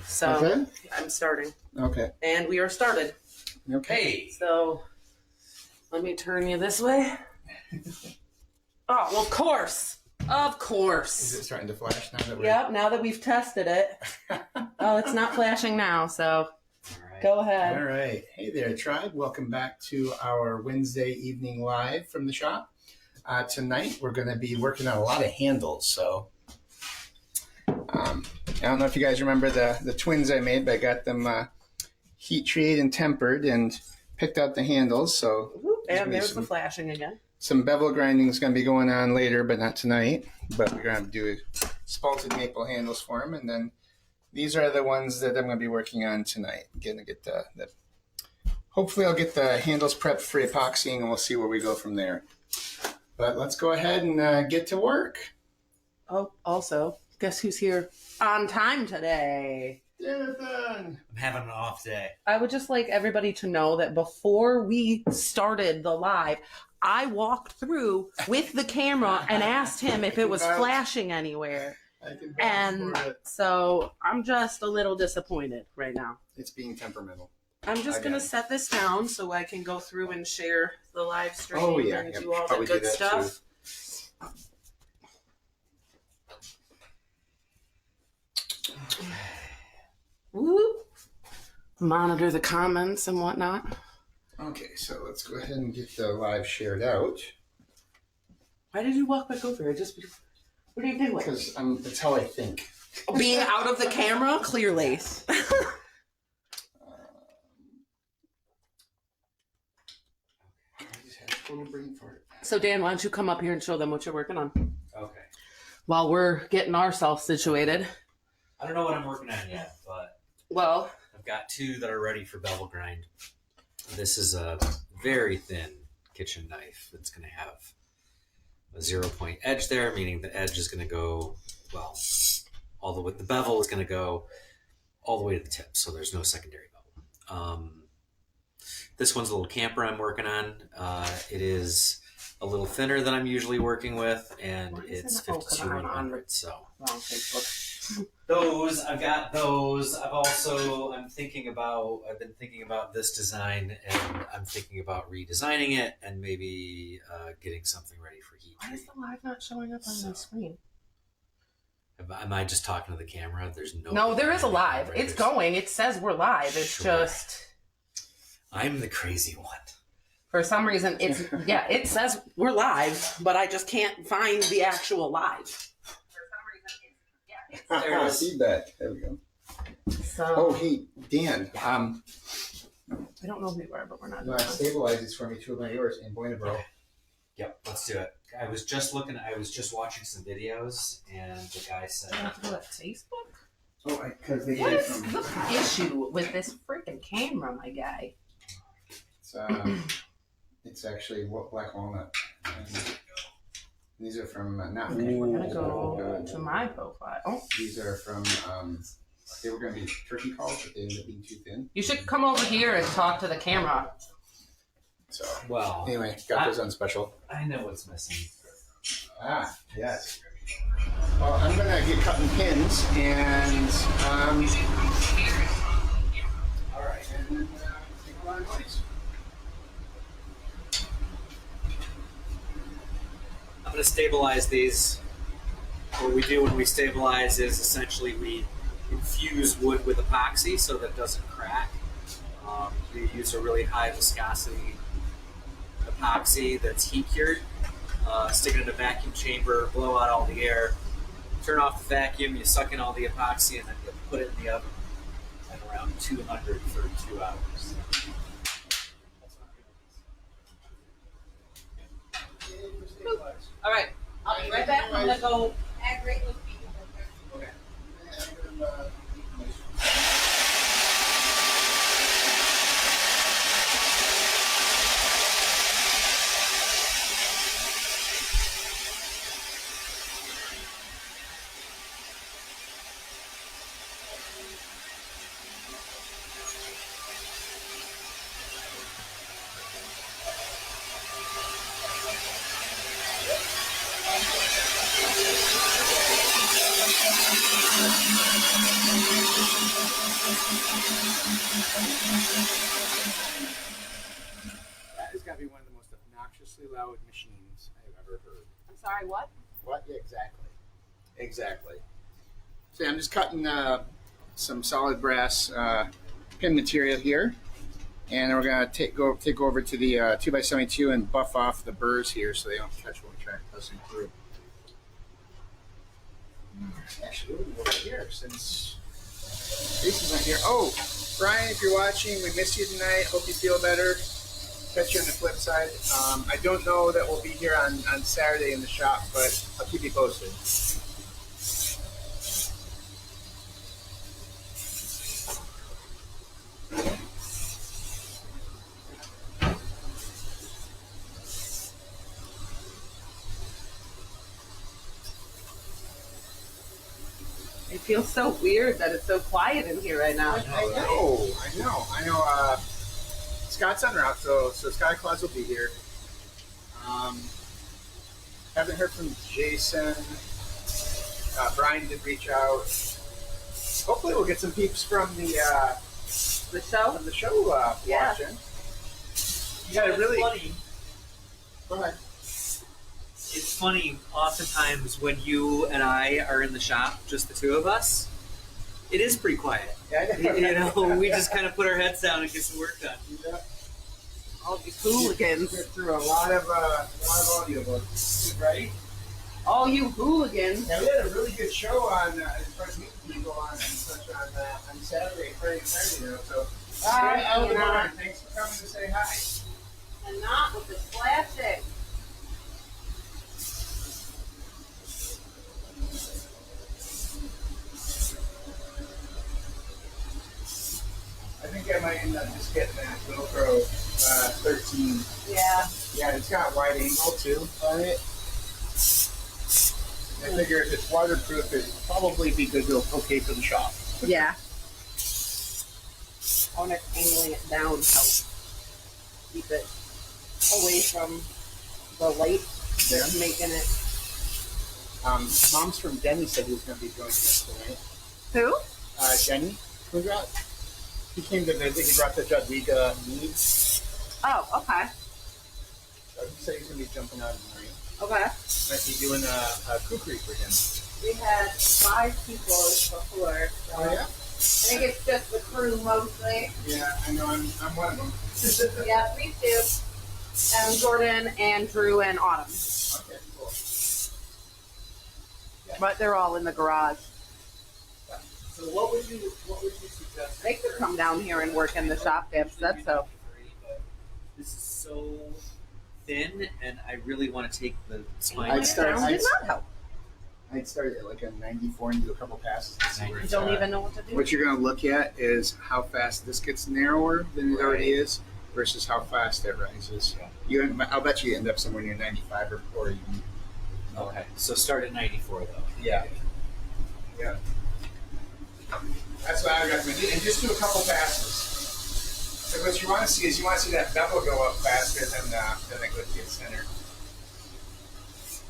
So Okay. I'm starting. Okay. And we are started. Okay. So let me turn you this way. Oh, well, of course. Of course. Is it starting to flash now that we're... Yep, now that we've tested it. Oh, it's not flashing now, so go ahead. All right. Hey there, Tribe. Welcome back to our Wednesday evening live from the shop. Tonight, we're going to be working on a lot of handles. So I don't know if you guys remember the twins I made, but I got them heat treated and tempered and picked out the handles. So and there's the flashing again. Some bevel grinding is going to be going on later, but not tonight. But we're going to do spalted maple handles for them. And then these are the ones that I'm going to be working on tonight. Going to get the hopefully I'll get the handles prepped for epoxying, and we'll see where we go from there. But let's go ahead and get to work. Oh, also, guess who's here on time today? Jonathan! I'm having an off day. I would just like everybody to know that before we started the live, I walked through with the camera and asked him if it was flashing anywhere. And so I'm just a little disappointed right now. It's being temperamental. I'm just going to set this down so I can go through and share the live stream and do all the good stuff. Woo! Monitor the comments and whatnot. Okay, so let's go ahead and get the live shared out. Why did you walk back over here? What are you doing? Because that's how I think. Being out of the camera, clearly. So Dan, why don't you come up here and show them what you're working on? Okay. While we're getting ourselves situated. I don't know what I'm working on yet, but well, I've got two that are ready for bevel grind. This is a very thin kitchen knife that's going to have a 0-point edge there, meaning the edge is going to go, well, all the way, the bevel is going to go all the way to the tip, so there's no secondary bevel. This one's a little camper I'm working on. It is a little thinner than I'm usually working with, and it's 52-100. So those, I've got those. I've been thinking about this design, and I'm thinking about redesigning it and maybe getting something ready for heat. Why is the live not showing up on my screen? Am I just talking to the camera? There's no, there is a live. It's going. It says we're live. It's just... I'm the crazy one. For some reason, it says we're live, but I just can't find the actual live. For some reason, there it is. Feedback. There we go. So, hey, Dan. I don't know who you are, but we're not. You want to stabilize these for me, two of my yours in Buenabro? Yep, let's do it. I was just watching some videos, and the guy said... You have to go to Facebook? Oh, because they what is the issue with this freaking camera, my guy? It's actually black walnut. These are from not. Okay, we're gonna go to my profile. These are from. They were going to be turkey calls, but they ended up being too thin. You should come over here and talk to the camera. So well, anyway, got those on special. I know what's missing. Yes. Well, I'm gonna get cutting pins and. All right. And take a lot of noise. I'm going to stabilize these. What we do when we stabilize is essentially we infuse wood with epoxy so that it doesn't crack. We use a really high viscosity epoxy that's heat cured. Stick it in a vacuum chamber, blow out all the air, turn off the vacuum, you suck in all the epoxy, and then you put it in the oven at around 200 for 2 hours. All right, I'll be right back. I'm gonna go add rate with people. Okay. That has got to be one of the most obnoxiously loud machines I've ever heard. I'm sorry, what? What? Yeah, exactly. Exactly. So I'm just cutting some solid brass pin material here. And we're going to take over to the 2x72 and buff off the burrs here so they don't catch when we try pressing through. Actually, we'll go over here since Jason's not here. Oh, Brian, if you're watching, we missed you tonight. Hope you feel better. Catch you on the flip side. I don't know that we'll be here on Saturday in the shop, but I'll keep you posted. It feels so weird that it's so quiet in here right now. I know. Scott's on route, so Scott Claus will be here. Haven't heard from Jason. Brian did reach out. Hopefully, we'll get some peeps from the show. From the show Yeah. watching. You got to really. Funny. Go ahead. It's funny, oftentimes when you and I are in the shop, just the two of us, it is pretty quiet. Yeah, You know, we just kind of put our heads down and get some work done. All these hooligans. We're through a lot of audiobooks. Right? All you hooligans. Yeah, we had a really good show on as far as meeting people on such on Saturday, Friday, Saturday. So, Bye, thanks for coming to say hi. And not with the slapstick. I think I might end up just getting that GoPro 13. Yeah. Yeah, it's got wide angle too on it. I figure if it's waterproof, it'd probably be good, okay for the shop. Yeah. I want to angling it down so keep it away from the light that's making it. Mom's from Denny said he was going to be joining us tonight. Who? Denny, who brought? He came to visit. He brought the Jadwiga mead. Oh, okay. So he said he's going to be jumping out tonight. Okay. Might be doing a kukri for him. We had 5 people before. So Oh yeah. I think it's just the crew mostly. Yeah, I know. I'm one of them. Yeah, me too. Jordan and Drew and Autumn. Okay, cool. But they're all in the garage. So what would you suggest? They could come down here and work in the shop. They have said so. This is so thin, and I really want to take the spine. I'd start- Sound did not help. I'd start at like a 94 and do a couple passes. To see where You it's don't at. even know what to do. What you're going to look at is how fast this gets narrower than it already is versus how fast it rises. I'll bet you end up somewhere near 95 or even. Okay, so start at 94 though. Yeah. Yeah. That's what I recommend. And just do a couple passes. So what you want to see is that bevel go up faster than it goes to the center.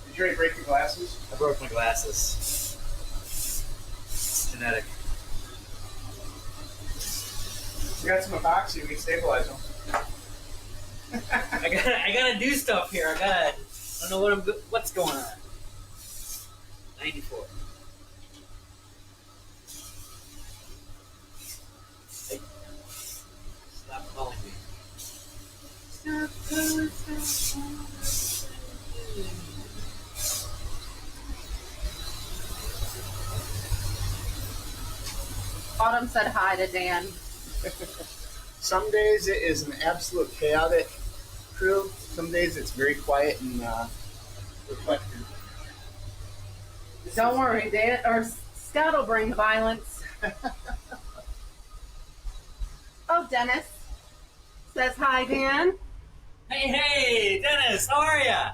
Did you already break your glasses? I broke my glasses. It's genetic. You got some epoxy, we can stabilize them. I gotta do stuff here. I don't know what's going on. 94. Hey. Stop calling me. Autumn said hi to Dan. Some days it is an absolute chaotic crew. Some days it's very quiet and reflective. Don't worry, Dan or Scott will bring violence. Oh, Dennis says hi, Dan. Hey, Dennis, how are ya?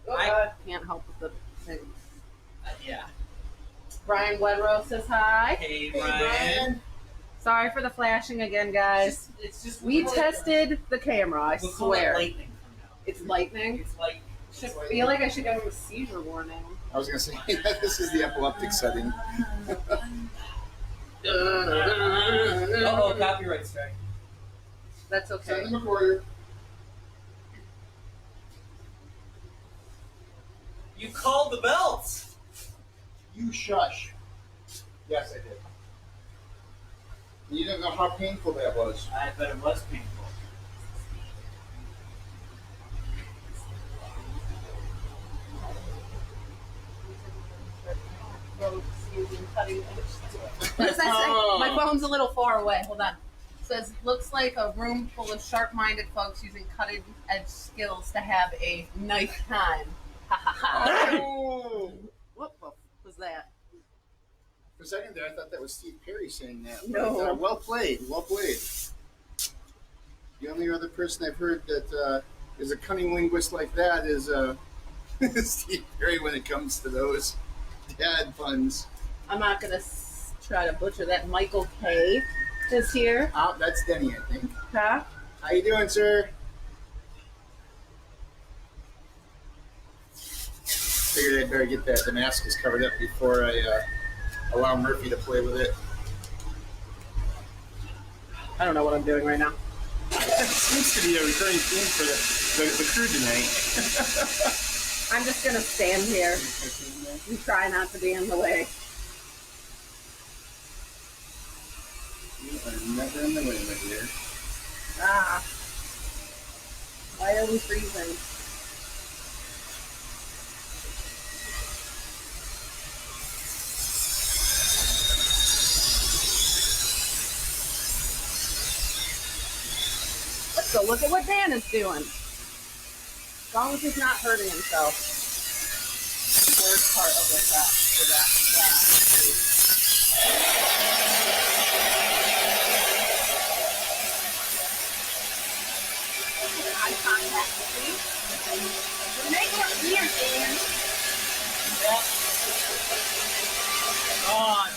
I can't help with the thing. Yeah. Brian Wedrow says hi. Hey, Hey, Brian. Sorry for the flashing again, guys. It's just We tested the camera, I We'll call it swear. lightning from now. It's lightning. It's like I feel like I should give him a seizure warning. I was going to say, this is the epileptic setting. Oh, copyright strike. That's okay. Send them a quarter. You called the belts. You shush. Yes, I did. You don't know how painful that was. I bet it was painful. What does that say? My phone's a little far away. Hold on. It says, looks like a room full of sharp-minded folks using cutting-edge skills to have a nice time. Ha ha ha. Oh! What the was that? For a second there, I thought that was Steve Perry saying that. No. But, well played. Well played. The only other person I've heard that is a cunning linguist like that is Steve Perry when it comes to those dad puns. I'm not going to try to butcher that. Michael K. is here. That's Denny, I think. Huh? How you doing, sir? Figured I'd better get that Damascus covered up before I allow Murphy to play with it. I don't know what I'm doing right now. Seems to be a recurring theme for the crew tonight. I'm just going to stand here and try not to be in the way. You are never in the way, my dear. Ah. Why are we freezing? Let's go look at what Dan is doing. As long as he's not hurting himself. The worst part of the eye contact, see? We're making it weird, Dan. Yep. Oh,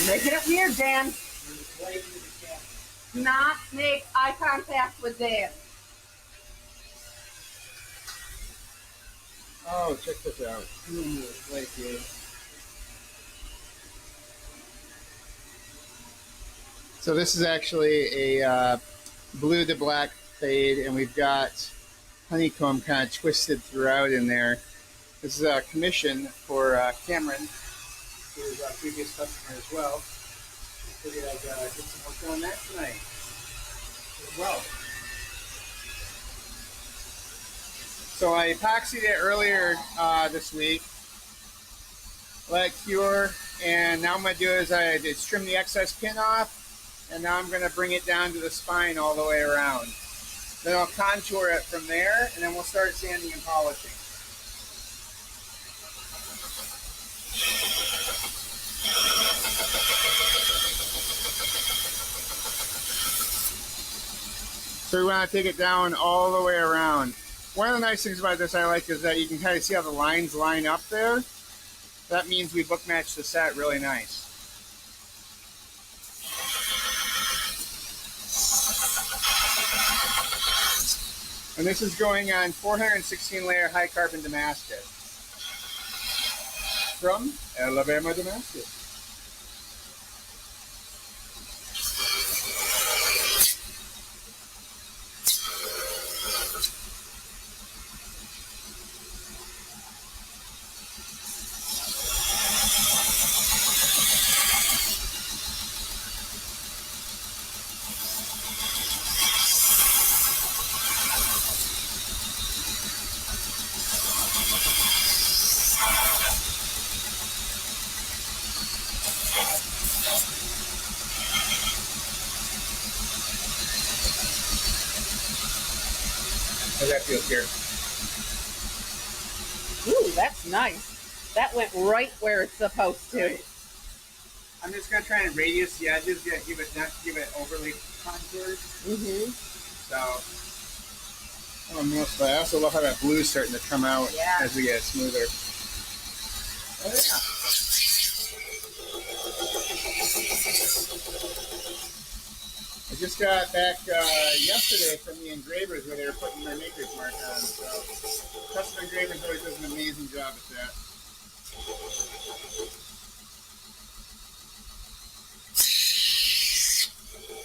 Making it weird, Dan. Do not make eye contact with Dan. Oh, check this out. Like you. So this is actually a blue to black fade, and we've got honeycomb kind of twisted throughout in there. This is a commission for Cameron, who is our previous customer as well. I figured I'd get some work on that tonight as well. So I epoxied it earlier this week, let it cure, and now what I'm going to do is I just trim the excess pin off, and now I'm going to bring it down to the spine all the way around. Then I'll contour it from there, and then we'll start sanding and polishing. So we want to take it down all the way around. One of the nice things about this I like is that you can kind of see how the lines line up there. That means we book match the set really nice. And this is going on 416 layer high carbon Damascus from Alabama Damascus. How's that feel here? Ooh, that's nice. That went right where it's supposed to. Right. I'm just gonna try and radius the edges, not give it overly contoured. Mm-hmm. So, most I also love how that blue's starting to come out as we get it smoother. Oh yeah. I just got back yesterday from the engravers where they were putting their maker's mark on. So, Custom Engravers always does an amazing job at that.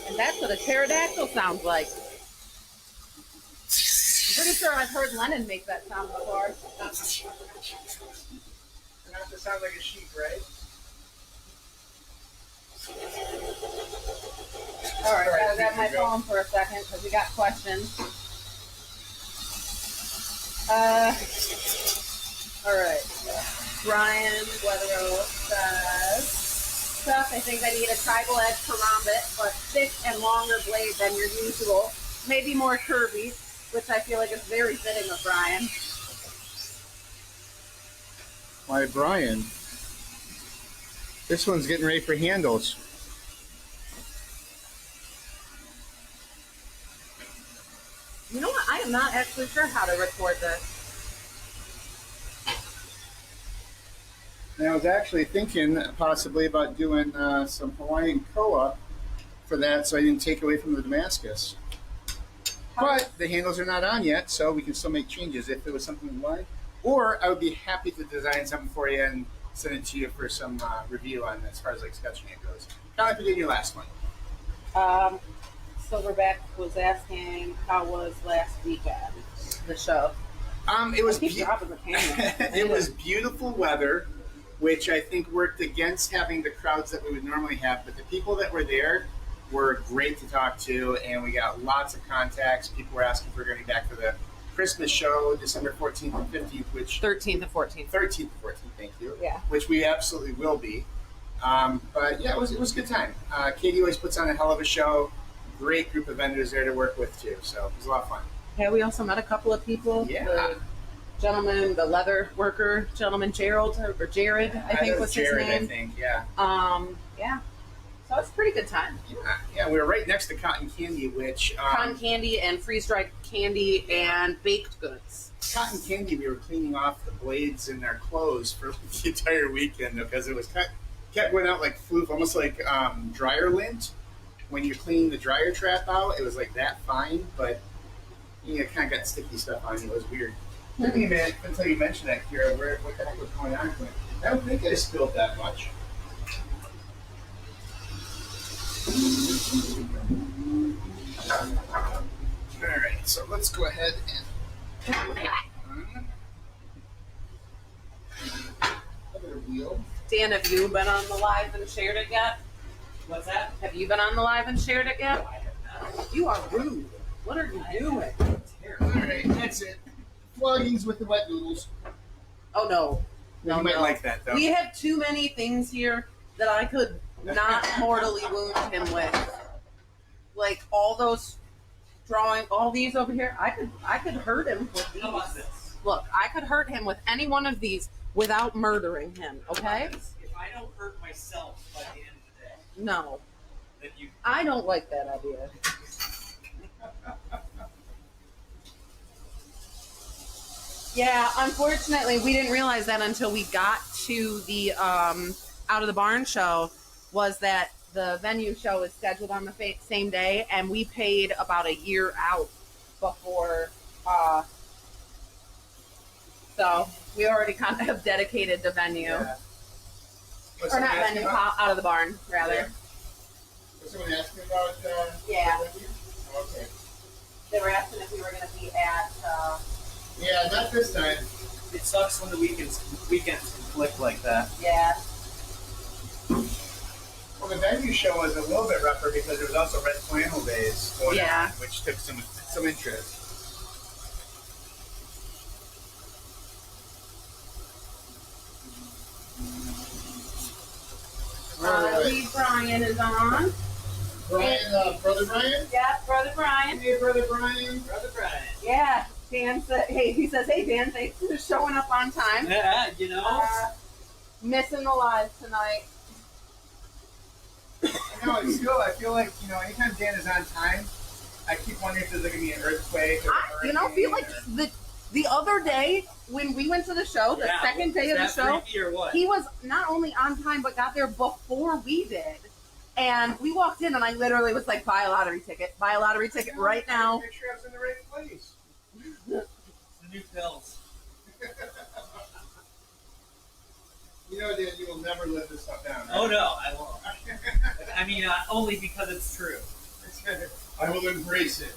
And that's what a pterodactyl sounds like. I'm pretty sure I've heard Lennon make that sound before. Not to sound like a sheep, right? All right, gotta grab my phone for a second because we got questions. All right. Brian Weatherill says, Chuck, I think I need a tribal edge karambit, but thick and longer blade than your usual. Maybe more curvy, which I feel like is very fitting of Brian. Why, Brian? This one's getting ready for handles. You know what? I am not actually sure how to record this. And I was actually thinking possibly about doing some Hawaiian koa for that, so I didn't take away from the Damascus. But the handles are not on yet, so we can still make changes if it was something we wanted. Or I would be happy to design something for you and send it to you for some review on as far as like sketching it goes. Kind of like we did your last one. Silverback was asking how was last weekend, the show. It was dropping the camera. It was beautiful weather, which I think worked against having the crowds that we would normally have. But the people that were there were great to talk to, and we got lots of contacts. People were asking if we were going to be back for the Christmas show, December 14th and 15th, which 13th and 14th. 13th and 14th, thank you. Yeah. Which we absolutely will be. But yeah, it was a good time. Katie always puts on a hell of a show. Great group of vendors there to work with too, so it was a lot of fun. Yeah, we also met a couple of people. Yeah. The gentleman, the leather worker, gentleman Gerald or Jared, I think was Jared, his name. I think, yeah. Yeah. So it's a pretty good time. Yeah, we were right next to Cotton Candy, which Cotton candy and freeze-dried candy and baked goods. Cotton Candy, we were cleaning off the blades in their clothes for the entire weekend because it was kept going out like floof, almost like dryer lint. When you're cleaning the dryer trap out, it was like that fine, but you kind of got sticky stuff on it. It was weird. Took me a minute until you mentioned that, Kira. What the heck was going on? I don't think I spilled that much. All right, so let's go ahead and put it on. Another wheel. Dan, have you been on the live and shared it yet? What's that? Have you been on the live and shared it yet? I have not. You are rude. What are you doing? All right, that's it. Floggings with the wet noodles. Oh, no. No, You might no. like that, though. We have too many things here that I could not mortally wound him with. Like all those drawing, all these over here. I could hurt him with these. How about this? Look, I could hurt him with any one of these without murdering him. Okay? If I don't hurt myself by the end of the day, No, then you. I don't like that idea. Yeah, unfortunately, we didn't realize that until we got to the Out of the Barn show, was that the venue show is scheduled on the same day, and we paid about a year out before. So we already kind of have dedicated the venue. Yeah. Or not venue, Out of the Barn, rather. Yeah. Was someone asking about Yeah. the venue? Okay. They were asking if we were going to be at... Yeah, not this time. It sucks when the weekends conflict like that. yeah. Well, the venue show was a little bit rougher because there was also Red Flannel Days going Yeah. on, which took some interest. Lee Brian is on. Brian, Brother Brian? Yeah, Brother Brian. Hey, Brother Brian. Brother Brian. Yeah, Dan said, he says, hey Dan, thanks for showing up on time. Yeah, you know. Missing the live tonight. No, it's still, I feel like, anytime Dan is on time, I keep wondering if there's going to be an earthquake. Or Feel like the other day when we went to the show, the second day of the show, or what? he was not only on time but got there before we did. And we walked in and I literally was like, buy a lottery ticket right now. Make sure I was in the right place. The new pills. Dan, you will never live this stuff down. Right? Oh no, I won't. I mean, only because it's true. I will embrace it.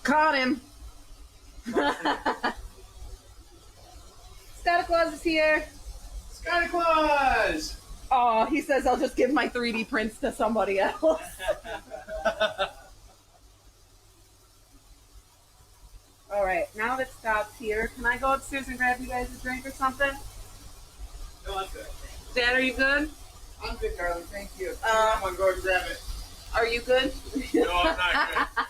Caught him. Santa Claus is here. Santa Claus! Oh, he says I'll just give my 3D prints to somebody else. All right, now that Scott's here, can I go upstairs and grab you guys a drink or something? No, I'm good. Dad, are you good? I'm good, darling. Thank you. I'm going to go and grab it. Are you good? No, I'm not good.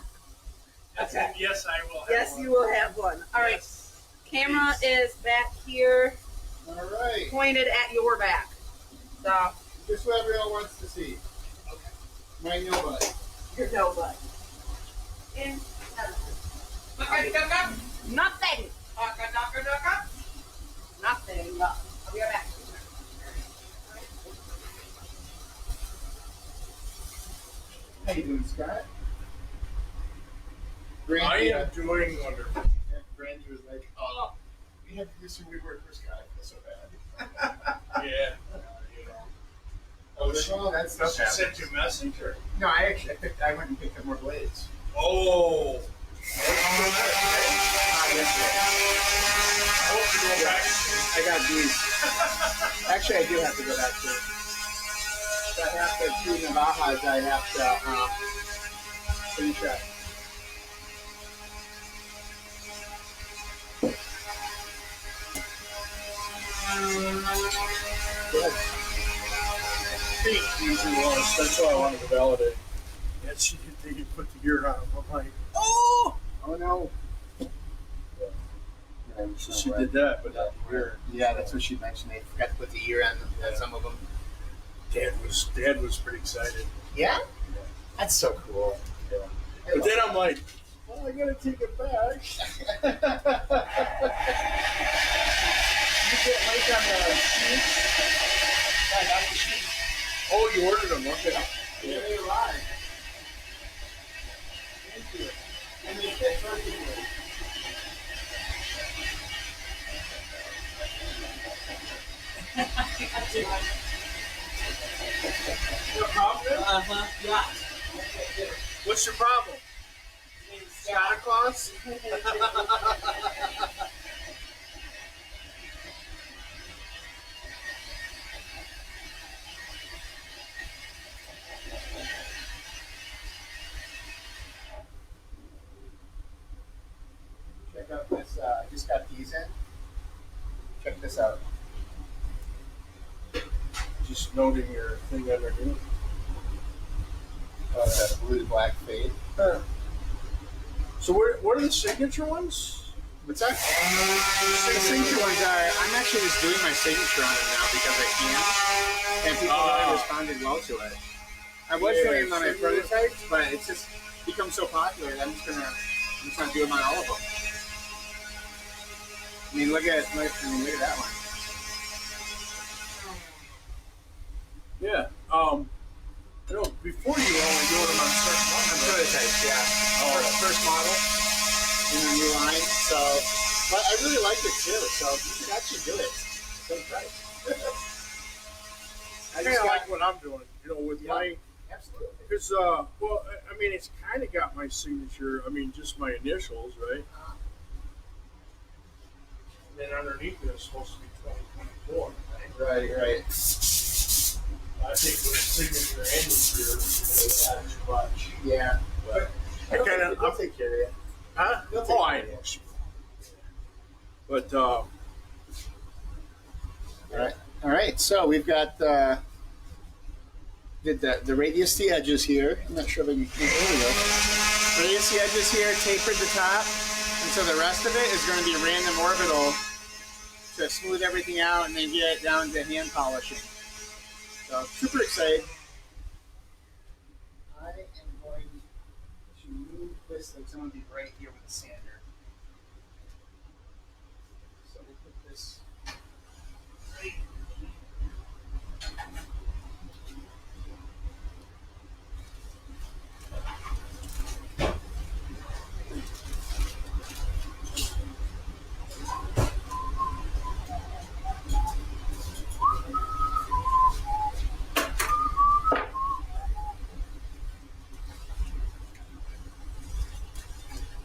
Okay. Yes, I will have Yes, one. you will have one. All right. Yes. Camera is back here, All right. pointed at your back. So, Just what everyone wants to see. Okay. My nobody. your no butt. In. Nothing. Nothing. I'll be right back. How you doing, Scott? I am doing wonderful. Brandy was like, oh, we have to do some weird work for Scott. I feel so bad. Yeah. You know. Oh, that's stuff She happens. sent you a message or? No, I went and picked up more blades. Oh. Yesterday. I hope you go back. I got these. Actually, I do have to go back to. I have to do Navajas. I have to finish up. Usually was. That's why I wanted to validate. Yeah, she did. They could put the gear on him. I'm like, oh. Oh no. So she did that, but not the gear. Yeah, that's what she mentioned. They forgot to put the ear on some of them. Dad was pretty excited. Yeah? That's so cool. Yeah. But then I'm like, oh, I gotta take it back. You get light on the sheets? I got the sheets. Oh, you ordered them? Okay. Yeah, they arrived. Thank you. And they fit perfectly. Your problem? Yeah. What's your problem? Santa Claus? Check out this. I just got these in. Check this out. Just noting your thing underneath. That blue to black fade. So what are the signature ones? What's that? The signature ones are. I'm actually just doing my signature on it now because I can, and people really responded well to it. I was doing them on my prototypes, but it's just become so popular that I'm just gonna do them on all of them. I mean, look at that one. Yeah. You know, before you were only doing them on certain ones. Prototypes, yeah. First model in a new line. So, but I really liked it too. So you should actually do it. Same price. I just like what I'm doing. You know, with my. Absolutely. Because, well, I mean, it's kind of got my signature. I mean, just my initials, right? And then underneath it is supposed to be 2024. Right. I think with signature and with beer, that's too much. Yeah. But I kind of. I'll take care of it. Huh? They'll take Oh, I care of know. it. But, All right. So we've got did the radius the edges here. I'm not sure if I can. There we go. Raised the edges here, tapered the top, and so the rest of it is going to be random orbital to smooth everything out and then get it down to hand polishing. So super excited. I am going to move this, like someone be right here with a sander. So we'll put this right.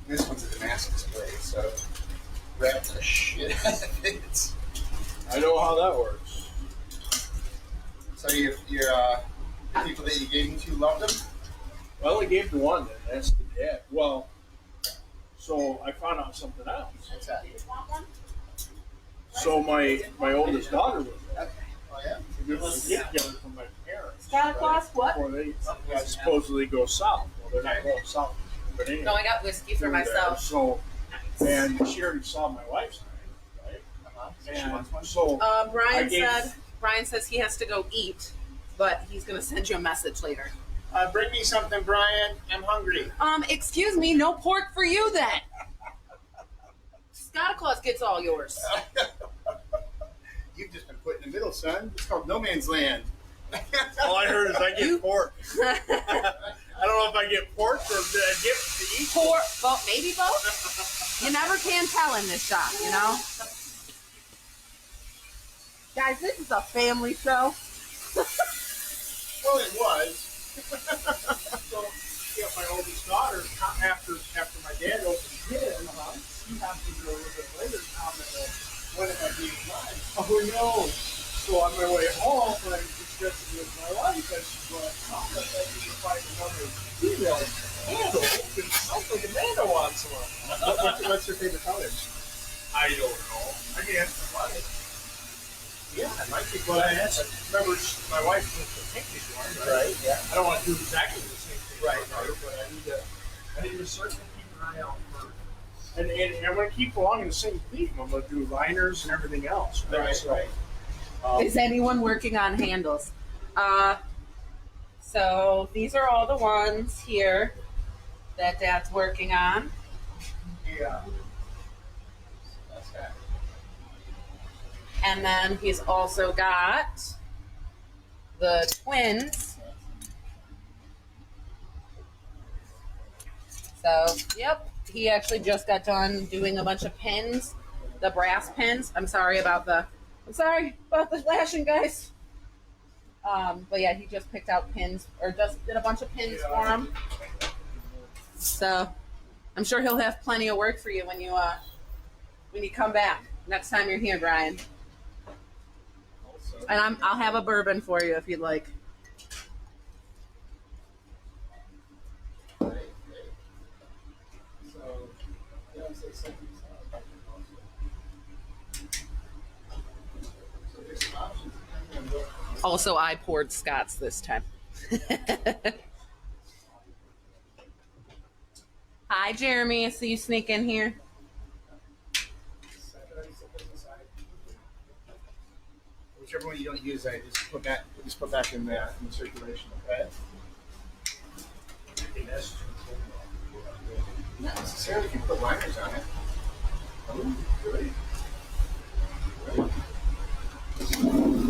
This one's a Damascus blade, so wrap the shit out of it. I know how that works. So your people that you gave them to loved them? I only gave the one, and that's the dad. Well, so I found out something else. What's that? So my oldest daughter was there. Oh yeah? It was a get together from my parents. Santa Claus, what? Before they supposedly go south. Well, they're not going south. But anyway. No, I got whiskey for they're there. myself. So, and she already saw my wife's name, right? Uh-huh. So she And wants one? so Brian says he has to go eat, but he's gonna send you a message later. Bring me something, Brian. I'm hungry. Excuse me, no pork for you then. Santa Claus gets all yours. You've just been put in the middle, son. It's called no man's land. all I heard is I get pork. I don't know if I get pork or did I get to eat Pork, both, maybe both. You never can tell in this shop, you know. Guys, this is a family show. Well, it was. So, yeah, my oldest daughter, after my dad opened his, she happened to go a little bit later comment on when am I being mine? Oh no! So on my way home, I discussed it with my wife, and she's like, "Oh, I bet you can find another female handle. It sounds like Amanda wants one." What's your favorite color? I don't know. I can ask my wife. Yeah, I might be. But I asked. Remember, my wife was the pinkish one, right? Yeah. I don't want to do exactly the same thing, Right. for her, but I need to certainly keep an eye out for. And I'm going to keep along in the same theme. I'm going to do liners and everything else. Right, So, right. Is anyone working on handles? So these are all the ones here that Dad's working on. Yeah. That's that. And then he's also got the twins. So, yep, he actually just got done doing a bunch of pins, the brass pins. I'm sorry about the flashing, guys. But yeah, he just picked out pins, or just did a bunch of pins for him. So, I'm sure he'll have plenty of work for you when you come back next time you're here, Brian. And I'll have a bourbon for you if you'd like. Right, right. So, yeah, I'll say something. So there's some options. Also, I poured Scott's this time. Hi, Jeremy. I see you sneak in here. Whichever one you don't use, I just put back in the circulation. Okay. Not necessarily. You can put liners on it. Oh, good.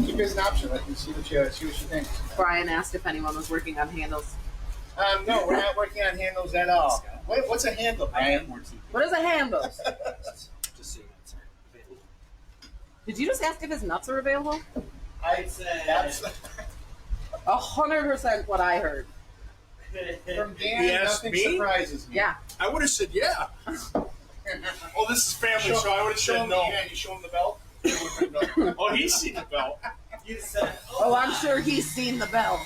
Keep it as an option. Let me see what you think. Brian asked if anyone was working on handles. No, we're not working on handles at all. What's a handle, Brian? What is a handle? Just so you know, it's available. Did you just ask if his nuts are available? I'd say that's 100% what I heard. from Dan. He asked Nothing me? surprises me. Yeah. I would have said yeah. Oh, this is family, so I would have said no. Yeah, you show him the belt. Oh, he's seen the belt. You said, Oh, I'm sure he's seen the bell.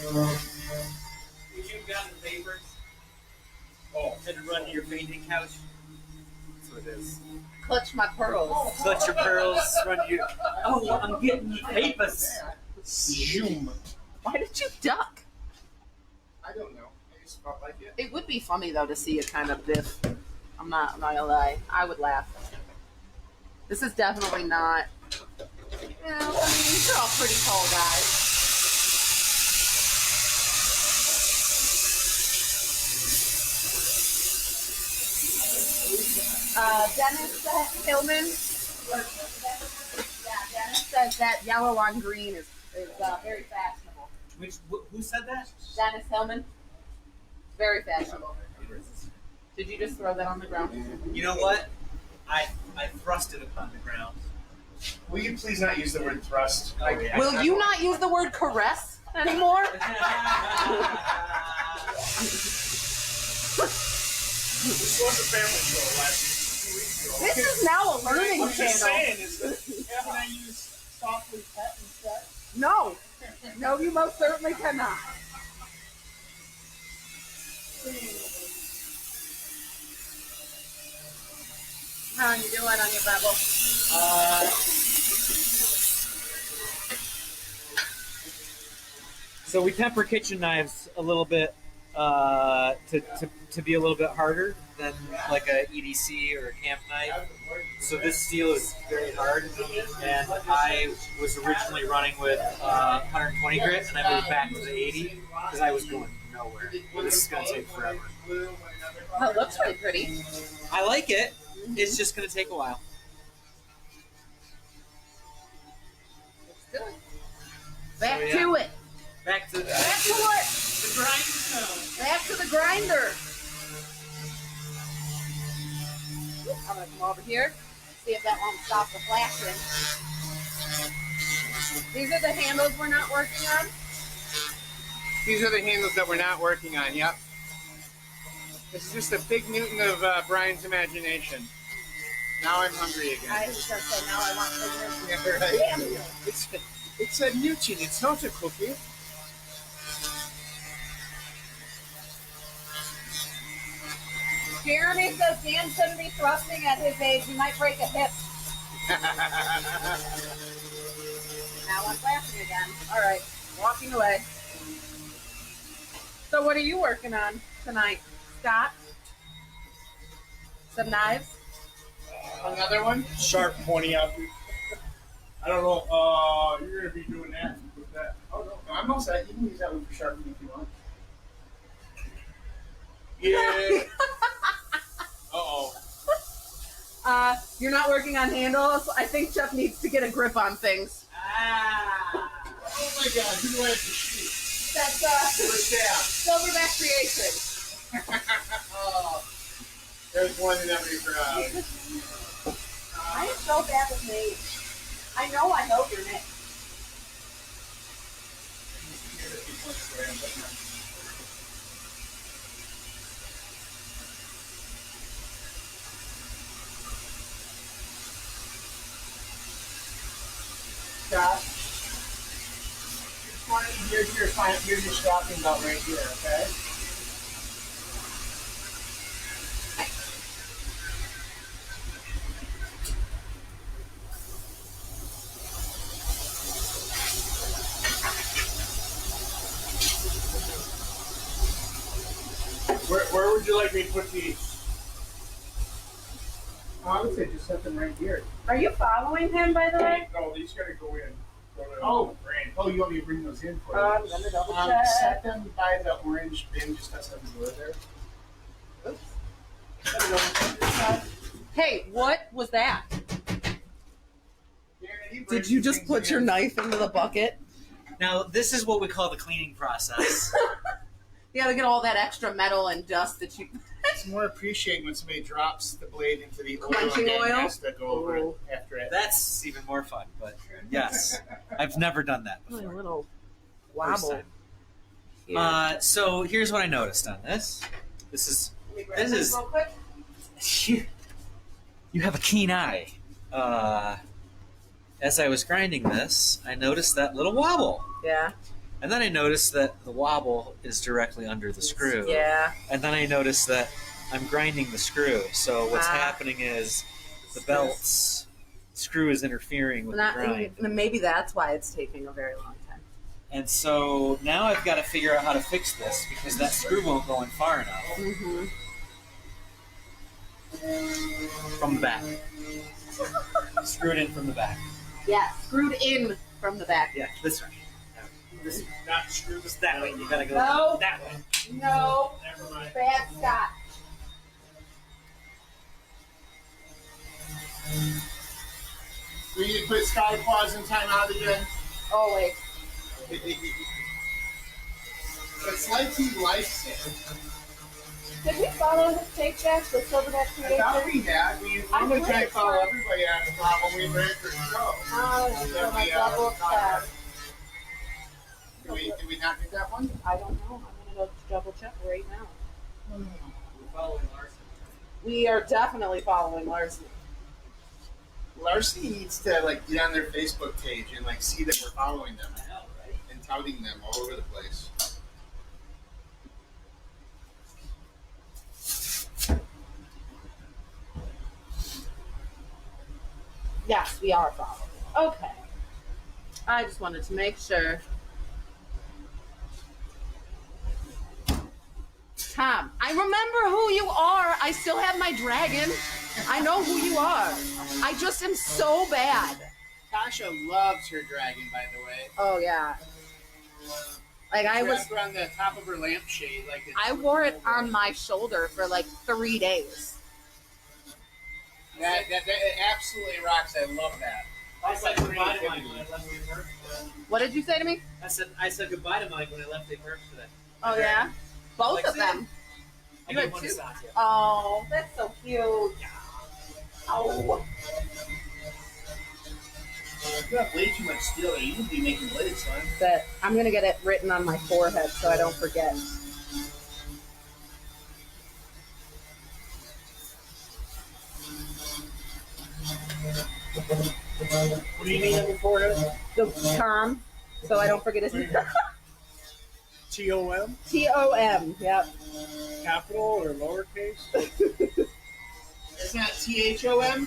would you have gotten the papers Oh, to run to your painting couch? That's what it is. Clutch my pearls. Clutch your pearls, run to your. Oh, I'm getting the papers. zoom. Why did you duck? I don't know. I just felt like it. It would be funny though to see it kind of biff. I'm not gonna lie. I would laugh. This is definitely not. You know, I mean, these are all pretty tall guys. Dennis Hillman. Yeah, Dennis says that yellow on green is very fashionable. Who said that? Dennis Hillman. Very fashionable. Did you just throw that on the ground? You know what? I thrust it upon the ground. Will you please not use the word thrust? Okay. Will you not use the word caress anymore? This was a family show last 2 weeks ago. This is now a learning I'm just channel. saying, can I use softly pet instead? No. No, you most certainly cannot. How you doing on your bubble? So we temper kitchen knives a little bit to be a little bit harder than like a EDC or a camp knife. So this steel is very hard, and I was originally running with 120 grit, and I moved back to the 80 because I was going nowhere. This is going to take forever. Oh, it looks really pretty. I like it. It's just going to take a while. Back So, yeah. to it. Back to Back to it. The grindstone. Back to the grinder. I'm gonna come over here, see if that won't stop the flashing. These are the handles we're not working on. These are the handles that we're not working on. Yep. This is just a big Newton of Brian's imagination. Now I'm hungry again. I was gonna say now I want fingers. Yeah, right. Damn you. It's a Newton. It's not a cookie. Jeremy says Dan shouldn't be thrusting at his age. He might break a hip. Now I'm flashing again. All right, walking away. So what are you working on tonight, Scott? Some knives? Another one? Sharp, pointy out. I don't know. You're gonna be doing that with that. Oh no, I'm all set. You can use that one for sharpening if you want. Yeah. Uh-oh. You're not working on handles. I think Jeff needs to get a grip on things. Oh my God! Who do I have to shoot? That's Where's that? Silverback Creation. Oh, there's one in every crowd. I am so bad with names. I know your name. Scott, here's your stopping belt right here, okay? Where would you like me to put these? I would say just set them right here. Are you following him, by the way? No, these gotta go in. Go to Oh. brand. Oh, you want me to bring those in for you? I'm gonna double check. Set them by the orange bin just outside the door there. Oops. Hey, what was that? Did you just put your knife into the bucket? Now, this is what we call the cleaning process. You gotta get all that extra metal and dust that you. It's more appreciating when somebody drops the blade into the oil Quenching and then oil? has to go over it Ooh. after it. That's even more fun, but yes. I've never done that A before. little First wobble. time. Here. So here's what I noticed on this. This is Let me grab this this is- real quick. you have a keen eye. As I was grinding this, I noticed that little wobble. Yeah. And then I noticed that the wobble is directly under the screw. Yeah. And then I noticed that I'm grinding the screw. So what's Ah. happening is the belt's screw is interfering with the grind. Maybe that's why it's taking a very long time. And so now I've got to figure out how to fix this because that screw won't go in far enough. Mm-hmm. From the back. Screwed in from the back. Yeah, screwed in from the back. Yeah, this way. This is not screwed. Just that way. You gotta go No. that way. No, Never mind. bad Scott. We need to put Sky Paws in timeout again. Always. It's like he likes it. Did we follow his page back, the Silverback I thought Creation? we had. I'm going to try and follow everybody on the Halloween Breakers show. Oh, Then my we, double upset. Did we not get that one? I don't know. I'm going to go double check right now. We're following Larson. We are definitely following Larson. Larcy needs to like get on their Facebook page and like see that we're following them I know, right? and touting them all over the place. Yes, we are following. Okay. I just wanted to make sure. Tom, I remember who you are. I still have my dragon. I know who you are. I just am so bad. Tasha loves her dragon, by the way. Oh, yeah. Like, I was. Wrapped her on the top of her lampshade. Like it's I wore it on my shoulder for like 3 days. That absolutely rocks. I love that. I said goodbye to Mike when I left the Merc. What did you say to me? I said goodbye to Mike when I left the Merc today. Oh, yeah? Both Like of them. I You gave had one two? to Satya. Oh, that's so cute. Oh. You have way too much steel. You could be making blades, son. But I'm going to get it written on my forehead so I don't forget. What do you need on your forehead? The Tom, so I don't forget his name. T-O-M? Tom, yep. Capital or lowercase? It's not THOM.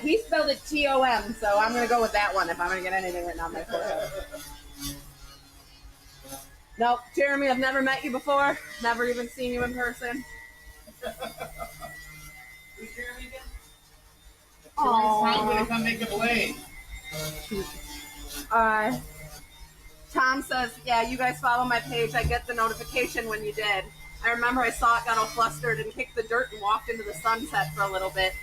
He spelled it Tom, so I'm going to go with that one if I'm going to get anything written on my forehead. Nope, Jeremy, I've never met you before. Never even seen you in person. Who's Jeremy again? I'm gonna come make a blade. Tom says, yeah, you guys follow my page. I get the notification when you did. I remember I saw it, got all flustered, and kicked the dirt and walked into the sunset for a little bit.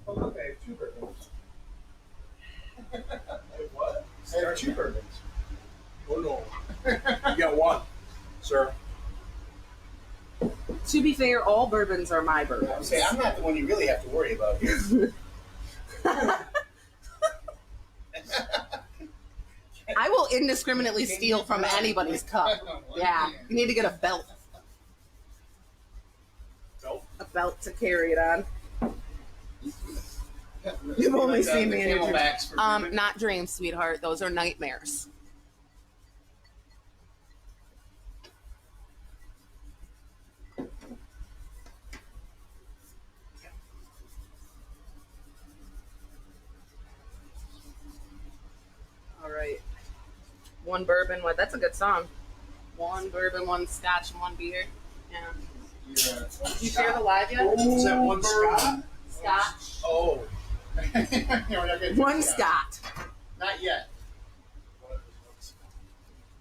Oh, look, I have 2 bourbons. What? I have 2 bourbons. Oh, no. You got 1, sir. To be fair, all bourbons are my bourbons. Say, I'm not the one you really have to worry about here. I will indiscriminately steal from anybody's cup. Yeah, you need to get a belt. Belt? A belt to carry it on. You've only seen me in your dreams. Camelbacks for bourbon. Not dreams, sweetheart. Those are nightmares. All right. 1 bourbon. What? That's a good song. 1 bourbon, 1 scotch, and 1 beer. Yeah. Yeah. Did you share the live yet? Is that 1 Scott? Scotch. Oh. Yeah, we're not gonna do 1 Scott. Scott. Not yet.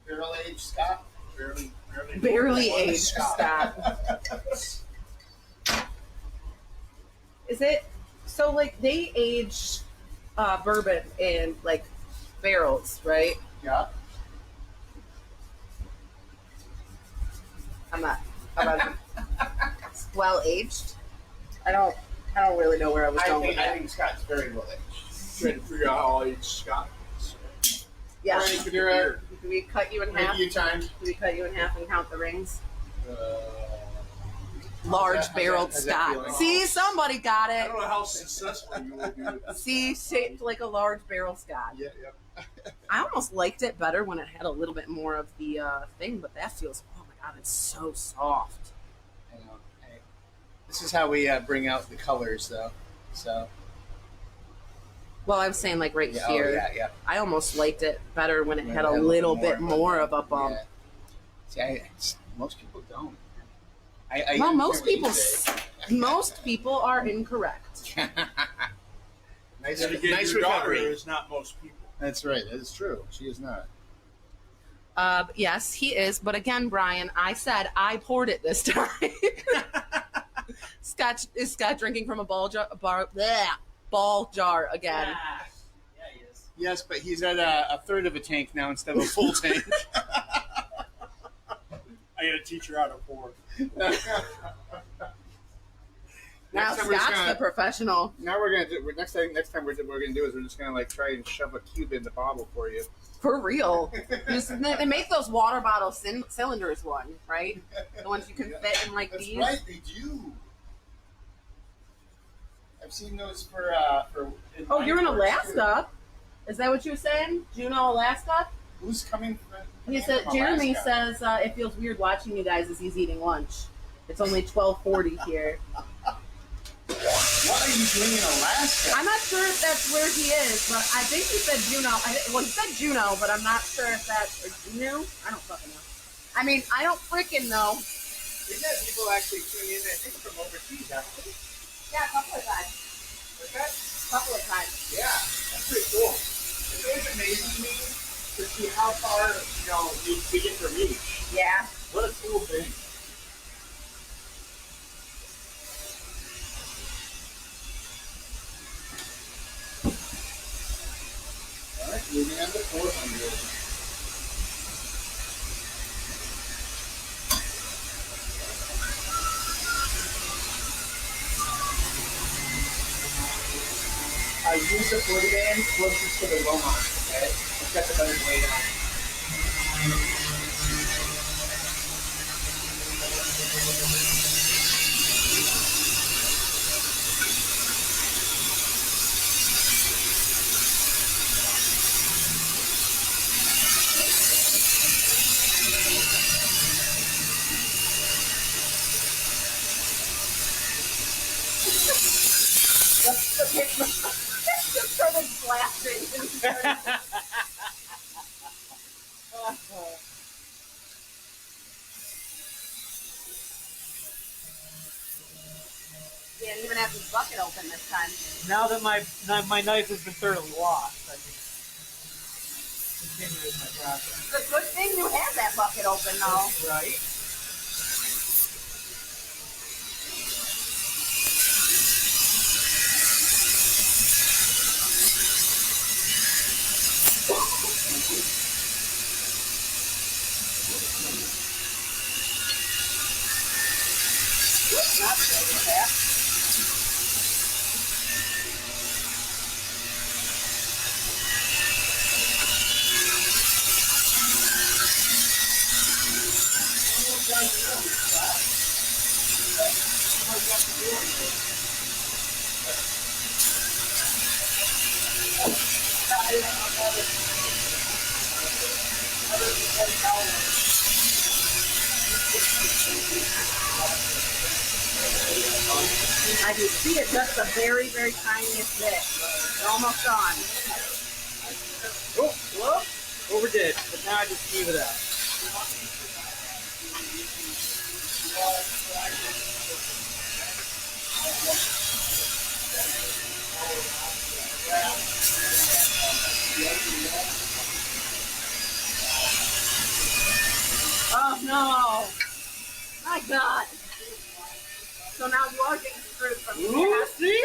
Barrel aged Scott. Barely One aged Scott. Scott. Is it so? Like they age bourbon in like barrels, right? Yeah. I'm not well aged. I don't really know where I was going with I that. think Scott's very well aged. Trying to figure out how aged Scott is. Yeah. All right, Kadira, Do we cut you in half? make you time. Do we cut you in half and count the rings? How's Large that- barreled how's that Scott. feeling? See, somebody got I it. don't know how successful you will be with this. See, shaped like a large barrel Scott. Yeah, yeah. I almost liked it better when it had a little bit more of the thing, but that feels, oh my god, it's so soft. I know. This is how we bring out the colors, though. So. Well, I was saying like right Yeah, here. oh, yeah. I almost liked it better when it When had it a had little bit more of a bump. Yeah. See, most people don't. Well, most understand people, what you say. most people are incorrect. nice, Then again, nice your daughter recovery. is not most people. That's right. That is true. She is not. Yes, he is. But again, Brian, I said I poured it this time. Is Scott drinking from a ball jar again? Yeah, he is. Yes, but he's at a third of a tank now instead of a full tank. I got to teach her how to pour. Now Scott's the professional. Now we're gonna do. Next time we're gonna do is we're just gonna like try and shove a cube in the bottle for you. For real. They make those water bottle cylinders one, right? The ones you can fit in like That's these. right, they do. I've seen those for. Oh, you're in mine Alaska. Is that what you were saying? Juneau, Alaska? too. Who's coming from? He said. from Jeremy Alaska? says it feels weird watching you guys as he's eating lunch. It's only 12:40 here. What are you doing in Alaska? I'm not sure if that's where he is, but I think he said Juneau. Well, he said Juneau, but I'm not sure if that's or Juneau. I don't fucking know. I mean, I don't freaking know. We've had people actually tune in, I think, from overseas, haven't we? Yeah, a couple of times. What's that? A couple of times. Yeah, that's pretty cool. It's always amazing to me to see how far, we get to reach. Yeah. What a cool thing. All right, moving on to 400. I use the footy band closest to the Roman, okay? It's got the better weight on it. Just started blasting. Didn't even have his bucket open this time. Now that my knife has been thoroughly washed, I can continue with my process. It's a good thing you had that bucket open, though. Right? Not so bad. I can see it just the very, very tiniest bit. They're almost gone. Oh, whoop. Overdid, but now I just leave it out. Oh no! My God! So now you are getting screwed from here. See?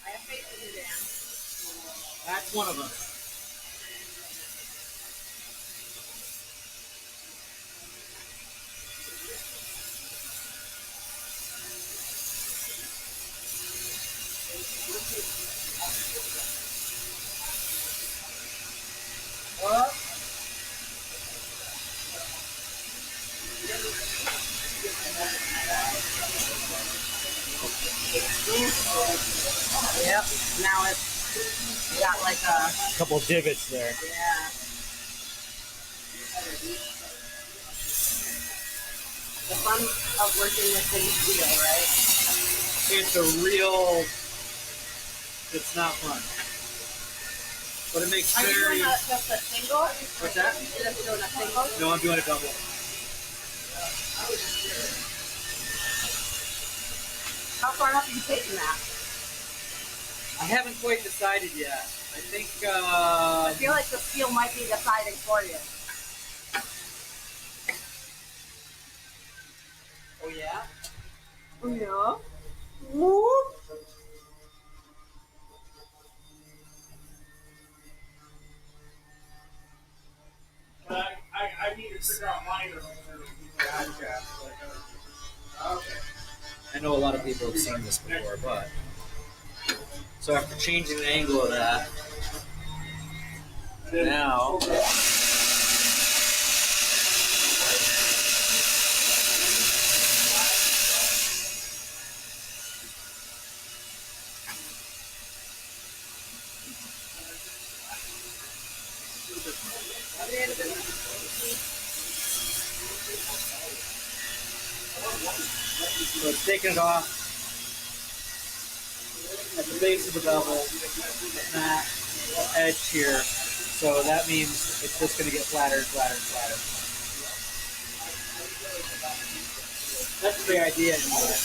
I have faith in you, Dan. That's one of them. Now it's got like a couple divots there. yeah. The fun of working with big steel, right? It's a real. It's not fun, but it makes Are you very. doing just a single? What's that? You're just doing a single? No, I'm doing a double. How far up are you taking that? I haven't quite decided yet. I think. I feel like the steel might be deciding for you. Oh yeah. Yeah. Whoop. I need to figure out mine. Okay. I know a lot of people have seen this before, but so after changing the angle of that, now. So it's taking it off at the base of the bevel, that edge here. So that means it's just going to get flatter and flatter and flatter. That's the idea anyway.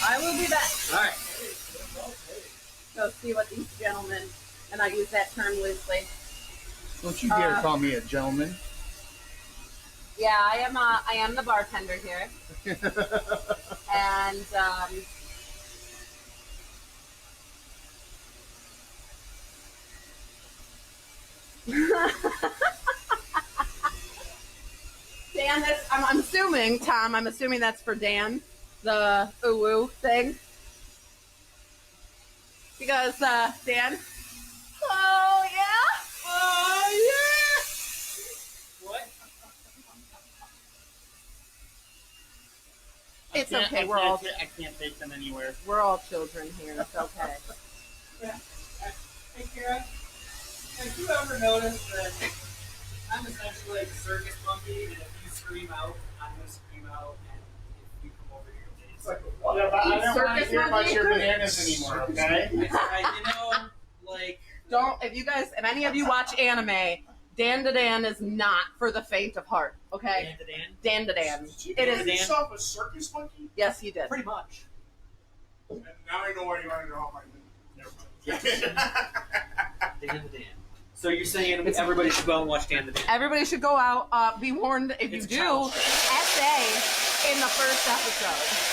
I will be back. All right. Go see what these gentlemen, and I use that term loosely. Don't you dare call me a gentleman. Yeah, I am the bartender here, and Dan, I'm assuming, Tom, I'm assuming that's for Dan, the ooh thing. Because, Dan, oh yeah, oh yeah. What? It's okay, we're all I can't take them anywhere. we're all children here, it's okay. Hey, Kara, have you ever noticed that I'm essentially like a circus monkey, and if you scream out, I'm going to scream out, and if you come over here, It's like, whatever. I don't want to Circus hear about monkey? your bananas anymore, okay? you know, like, Don't, if you guys, if any of you watch anime, Dan to Dan is not for the faint of heart, okay? Dan to Dan. Did you It name is, yourself a circus monkey? yes, you did. pretty much. And now I know why you want to know all my never mind. Dan the Dan. So you're saying everybody should go and watch Dan the Dan? Everybody should go out, be warned, if you It's a do, challenge. essay in the first episode.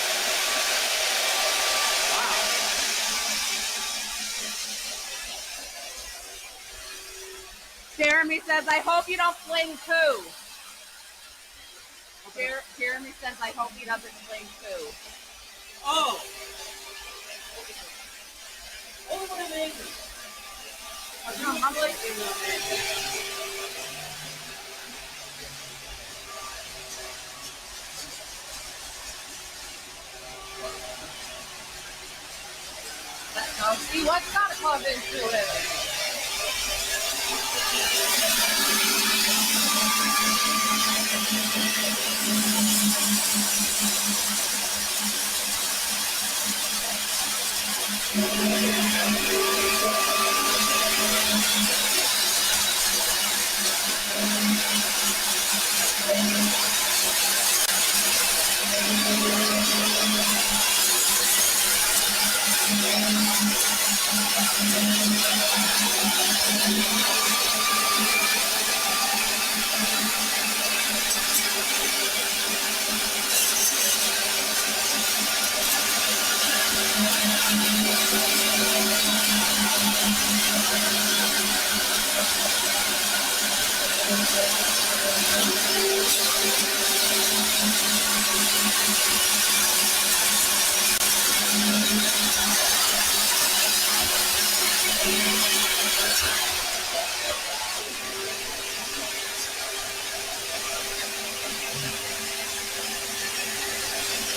Jeremy says, I hope you don't fling poo. Jeremy says, I hope he doesn't fling poo. Oh! Oh, what amazing! No, I'm like, let's go see what's got to come into it.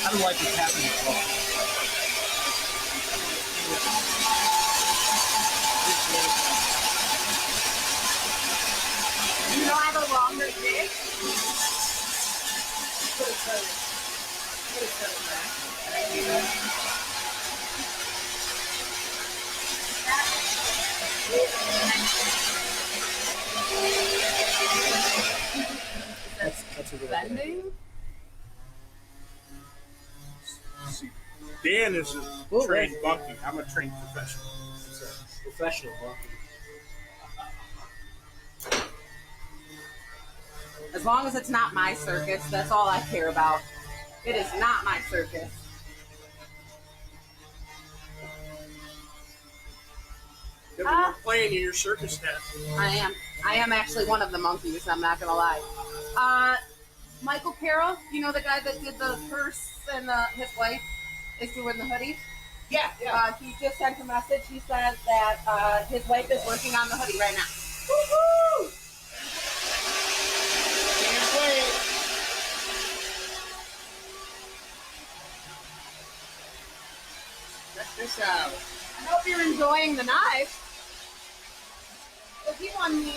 I don't like what's happening at all. That's a really Bending? Dan is a trained monkey. I'm a trained professional. Professional monkey. As long as it's not my circus, that's all I care about. It is not my circus. Then we were playing in your circus hat. I am actually one of the monkeys, I'm not gonna lie. Michael Carroll, you know the guy that did the purse and his wife is doing the hoodie? Yeah. He just sent a message. He said that his wife is working on the hoodie right now. Woo-hoo! Can't wait. Check this out. I hope you're enjoying the knife. So he won the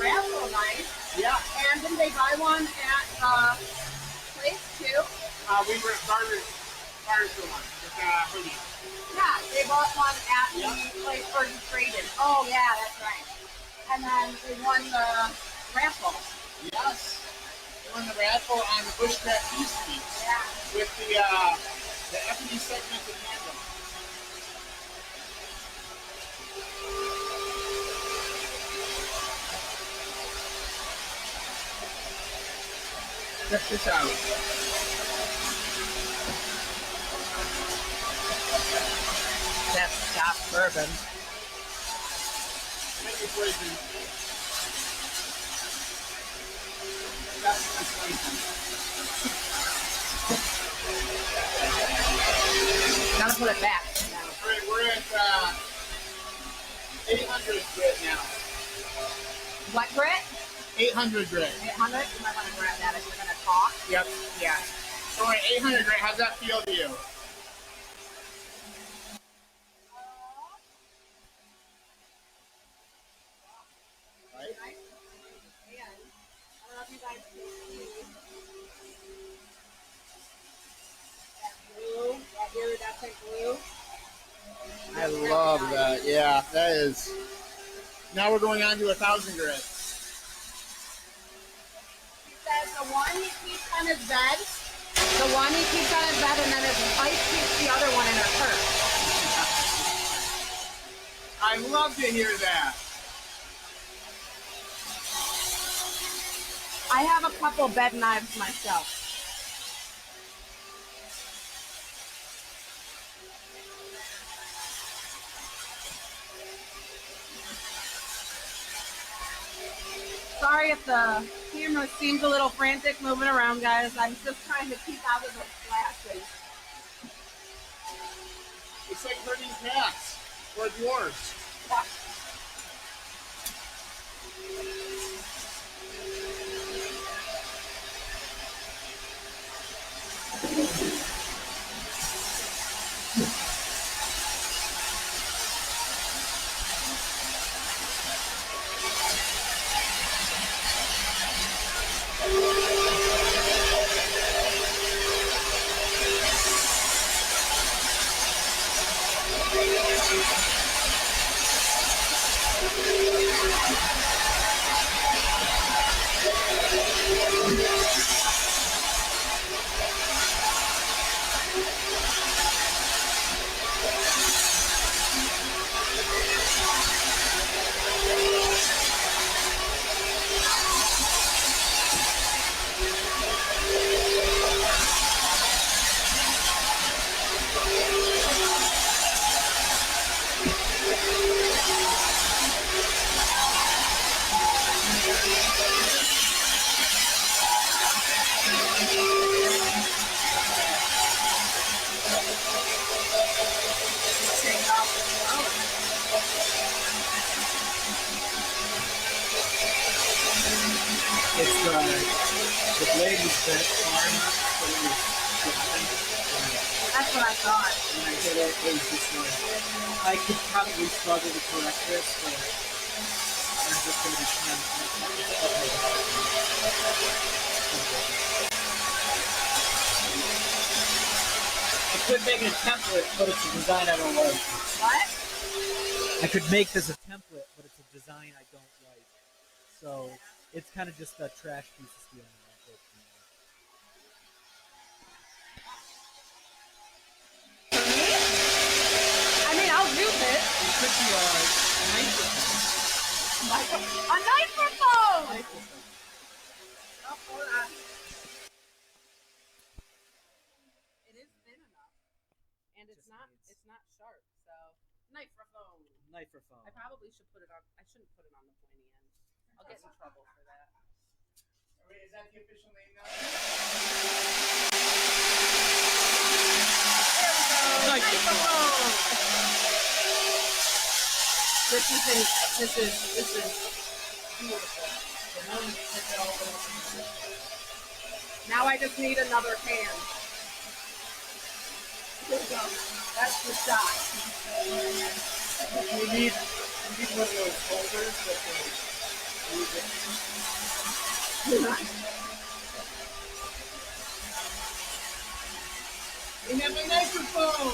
raffle knife. Yeah. And didn't they buy one at place too? We were at Barter's for one with hoodie. Yeah, they bought one at the place where you traded. Oh yeah, that's right. And then they won the raffle. Yes. We won the raffle on the Bushcraft Peace Piece Yeah. with the ebony segmented handle. Check this out. That's Scott Bourbon. Thank you, Poison. That's Poison. Gotta put it back. We're at 800 grit now. What grit? 800 grit. 800? You might want to grab that if you're gonna talk. Yep. Yeah. So we're at 800 grit. How's that feel to you? Right? I don't know if you guys can see that blue, that iridescent blue. I love that. Yeah, that is. Now we're going on to 1,000 grit. He says the one he keeps on his bed, and then his wife keeps the other one in her purse. I love to hear that. I have a couple bed knives myself. Sorry if the camera seems a little frantic moving around, guys. I'm just trying to keep out of the flashes. It's like Bernie's hats or dwarves. It's the blade was bent far enough so it was flattened. That's what I thought. When I hit it, it was just like, I could probably struggle to correct this, but I'm just going to be trying to. could make it a template, but it's a design I don't like. What? I could make this a template, but it's a design I don't like. So it's kind of just a trash piece of steel. For me? I mean, I'll use it. It could be a microphone. A microphone! Oh, hold on. It is thin enough, and it's not sharp. So, microphone. Microphone. I probably should put it on. I shouldn't put it on the pointy end. I'll get in trouble for that. Wait, is that the official name now? Microphone. This is beautiful. Now I just need another can. Here we go. That's the shot. You need one of those holders that they use it. We have a microphone!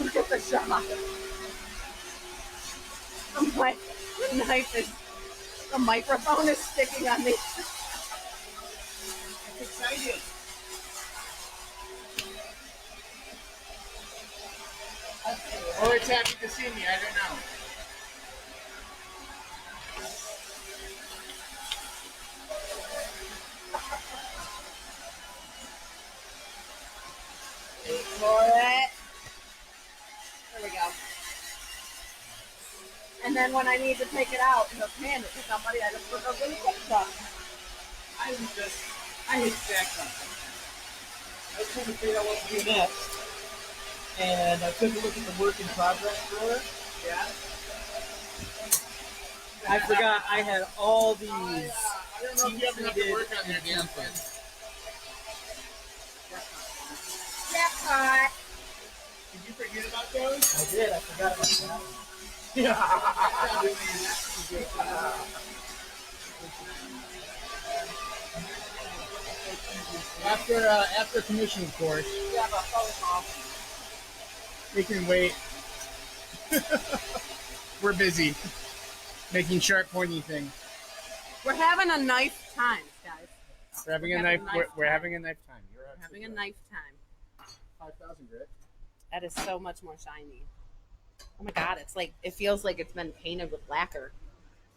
Look at the shot. The knife is, the microphone is sticking on me. I'm excited. Or it's happy to see me, I don't know. Wait for it. There we go. And then when I need to take it out in the pan to somebody, I just put a little quick stuff. I hate that something. I was trying to figure out what to do next. And I took a look at the work in progress drawer. Yeah? I forgot I had all these. I don't know if you ever have to work on that damn thing. Jackpot. Did you forget about those? I did. I forgot about that. After commission course, Yeah, but phone off. we can wait. We're busy making sharp, pointy things. We're having a knife time, guys. We're having a We're knife. having a knife We're time. having a knife time. You're We're having a knife time. 5,000 grit. That is so much more shiny. Oh my god, it's like, it feels like it's been painted with lacquer.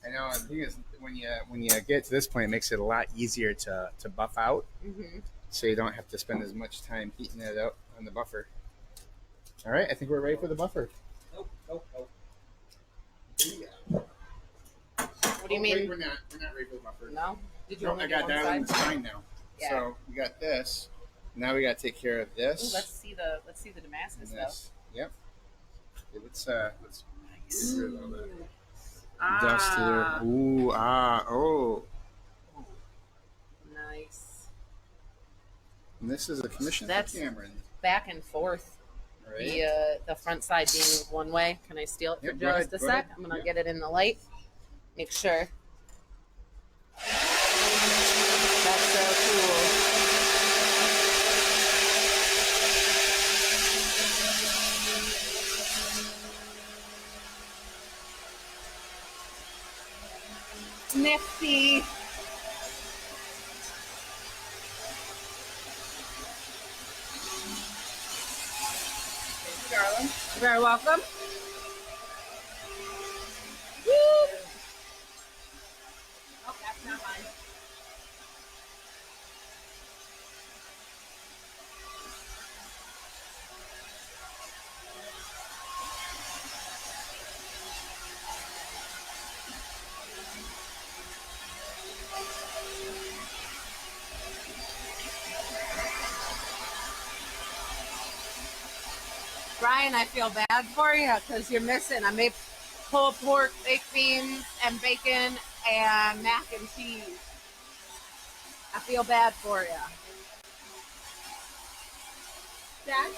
I know. The thing is, when you get to this point, it makes it a lot easier to buff out, Mm-hmm. so you don't have to spend as much time heating it out on the buffer. All right, I think we're ready for the buffer. Nope. What do you Wait, mean? we're not ready for the buffer. No? Did you No, only I do got one that on side? the spine now. Yeah. So we got this. Now we got to take care of Ooh, this. let's see the Damascus and though. this. Yep. Okay, let's get rid of all that Ah, dust here. Ooh, oh. nice. And this is a commission That's- for Cameron. Back and forth. All right. The front side being one way. Can I steal it for Yep, go just ahead, a go sec? ahead. I'm gonna Yep. get it in the light. Make sure. That's so cool. Nifty. Thank you, darling. You're very welcome. Woo! Oh, that's not mine. Brian, I feel bad for you because you're missing. I made pulled pork, baked beans, and bacon, and mac and cheese. I feel bad for you. Dad?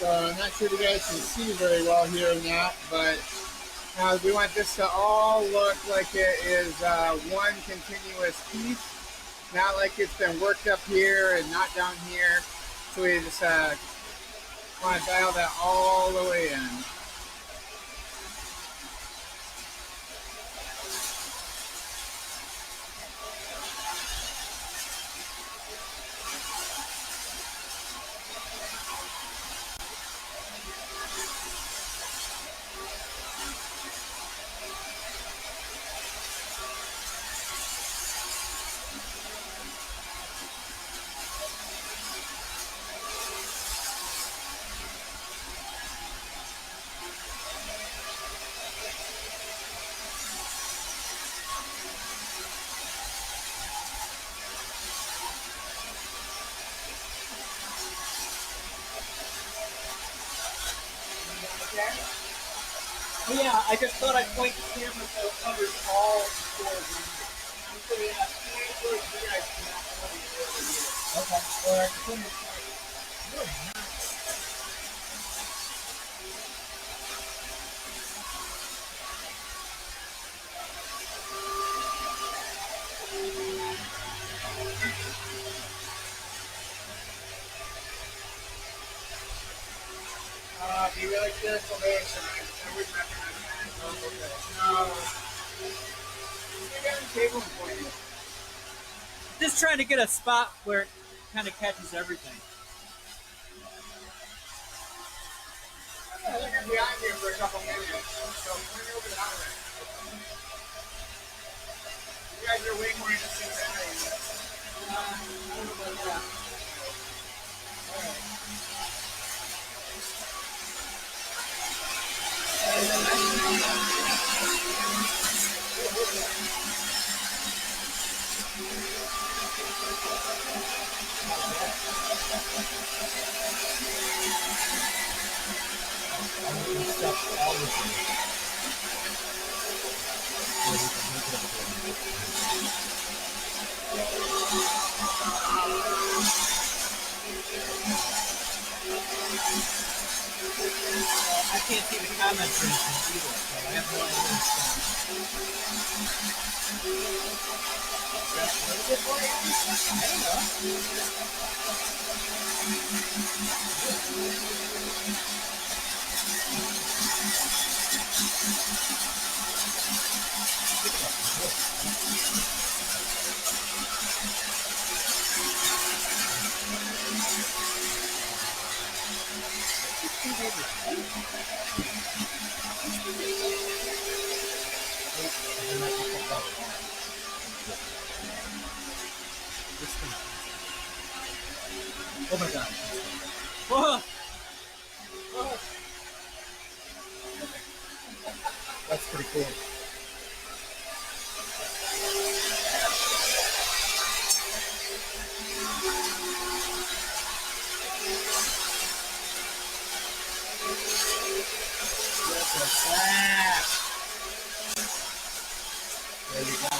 I'm not sure if you guys can see very well here or not, but we want this to all look like it is one continuous piece, not like it's been worked up here and not down here. So we just want to dial that all the way in. Yeah, I just thought I'd point the camera so it covers all four windows. Okay. Or I can put it Be really careful there, so I would recommend that. No. You got a table for you. just trying to get a spot where it kind of catches everything. They're going to be on here for a couple minutes, so bring over the other end. You guys are way more interesting than I am. I don't know about that. All right. I can't see the comments or anything either, so I have no idea what's going on. I don't know. Oh my god. Whoa! Whoa! That's pretty cool. There you go.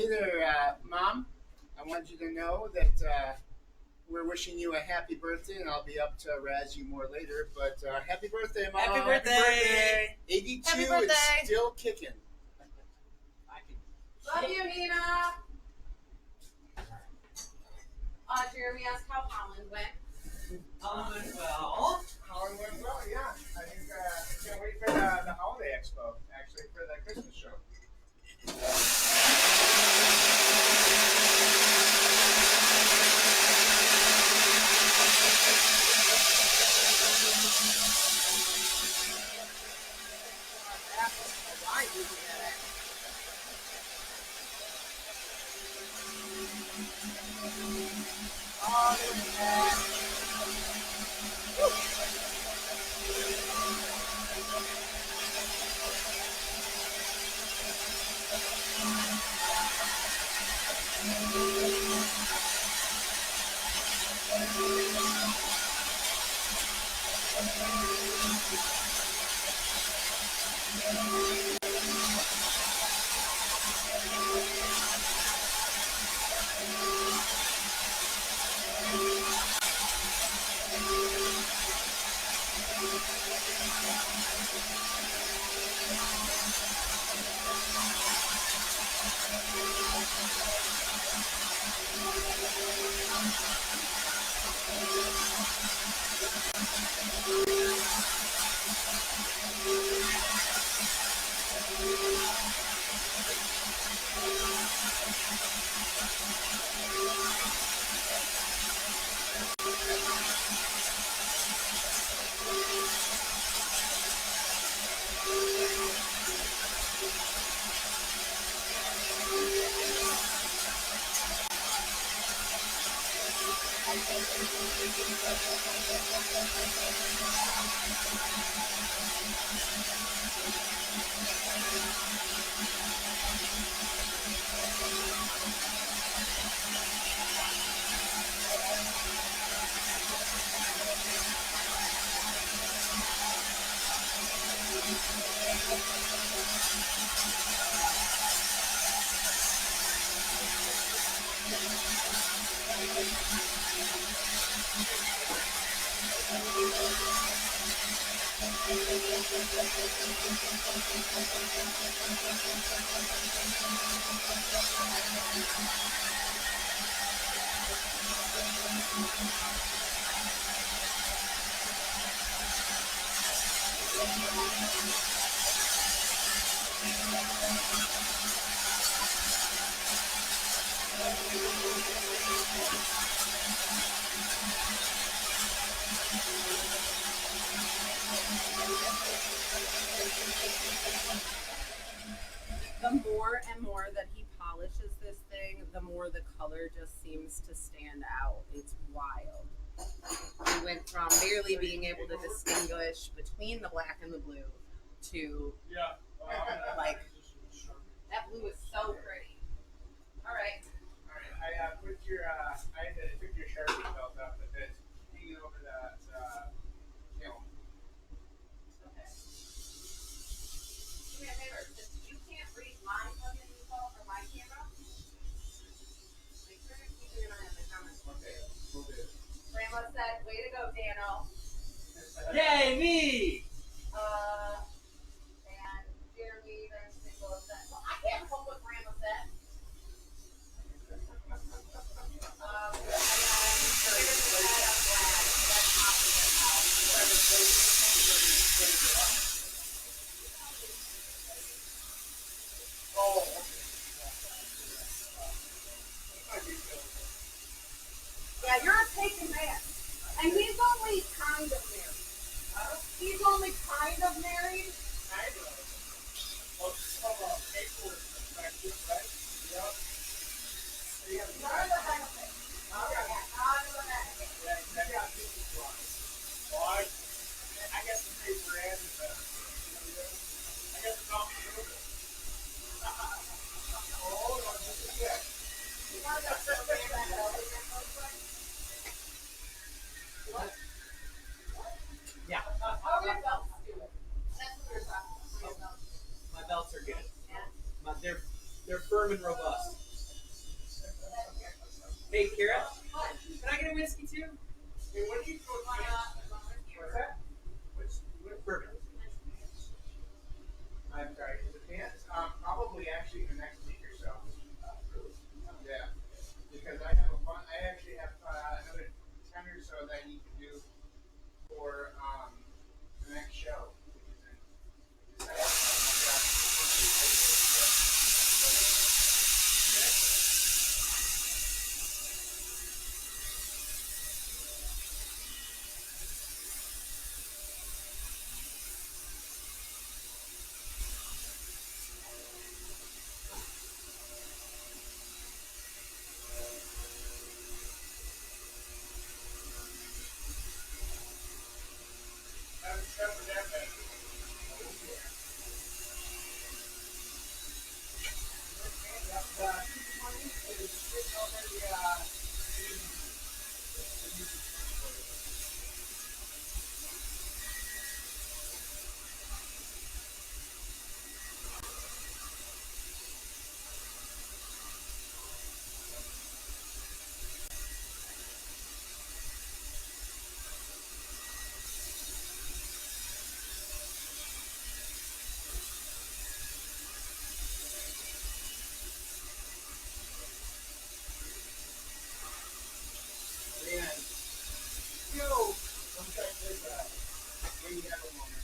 Hey there, Mom. I want you to know that we're wishing you a happy birthday, and I'll be up to razz you more later. But happy birthday, Mom! Happy birthday! 82 Happy is birthday. still kicking. Love you, Nina. Jeremy asked how Holland went. Well. Holland went well, yeah. I think can't wait for the holiday expo, actually, for the Christmas show. The more and more that he polishes this thing, the more the color just seems to stand out. It's wild. He went from barely being able to distinguish between the black and the blue to like that blue is so pretty. All right. I put your I took your Sharpie belt off the bit, hanging over the kiln. Okay. Do me a favor. Since you can't read my fucking info or my camera, make sure you're keeping an eye on the comments. Okay, we'll do it. Grandma said, "Way to go, Dano." Yay, me! And Jeremy then Nicholas said, "Well, I can't help what Grandma said." Yeah, you're a taken man. And he's only kind of married. He's only kind of married. Kind of. Well, from a paperwork perspective, right? Yep. None of the benefits. None of the benefits. Yeah, exactly. Yeah, this is why. Well, I got the paper and I got the coffee a little bit. Oh, no, just a sec. You want to go to the band What? Yeah. Oh, your belts do it. That's what we were talking about. Your belts. My belts are good. Yeah. They're firm and robust. Hey, Kira, can I get a whiskey too? Hey, what do you throw What's that? What bourbon? I'm sorry, is it pants? Probably actually in the next week or so. Yeah, because I have I actually have another 10 or so that I need to do for the next show. Which is when you have a moment.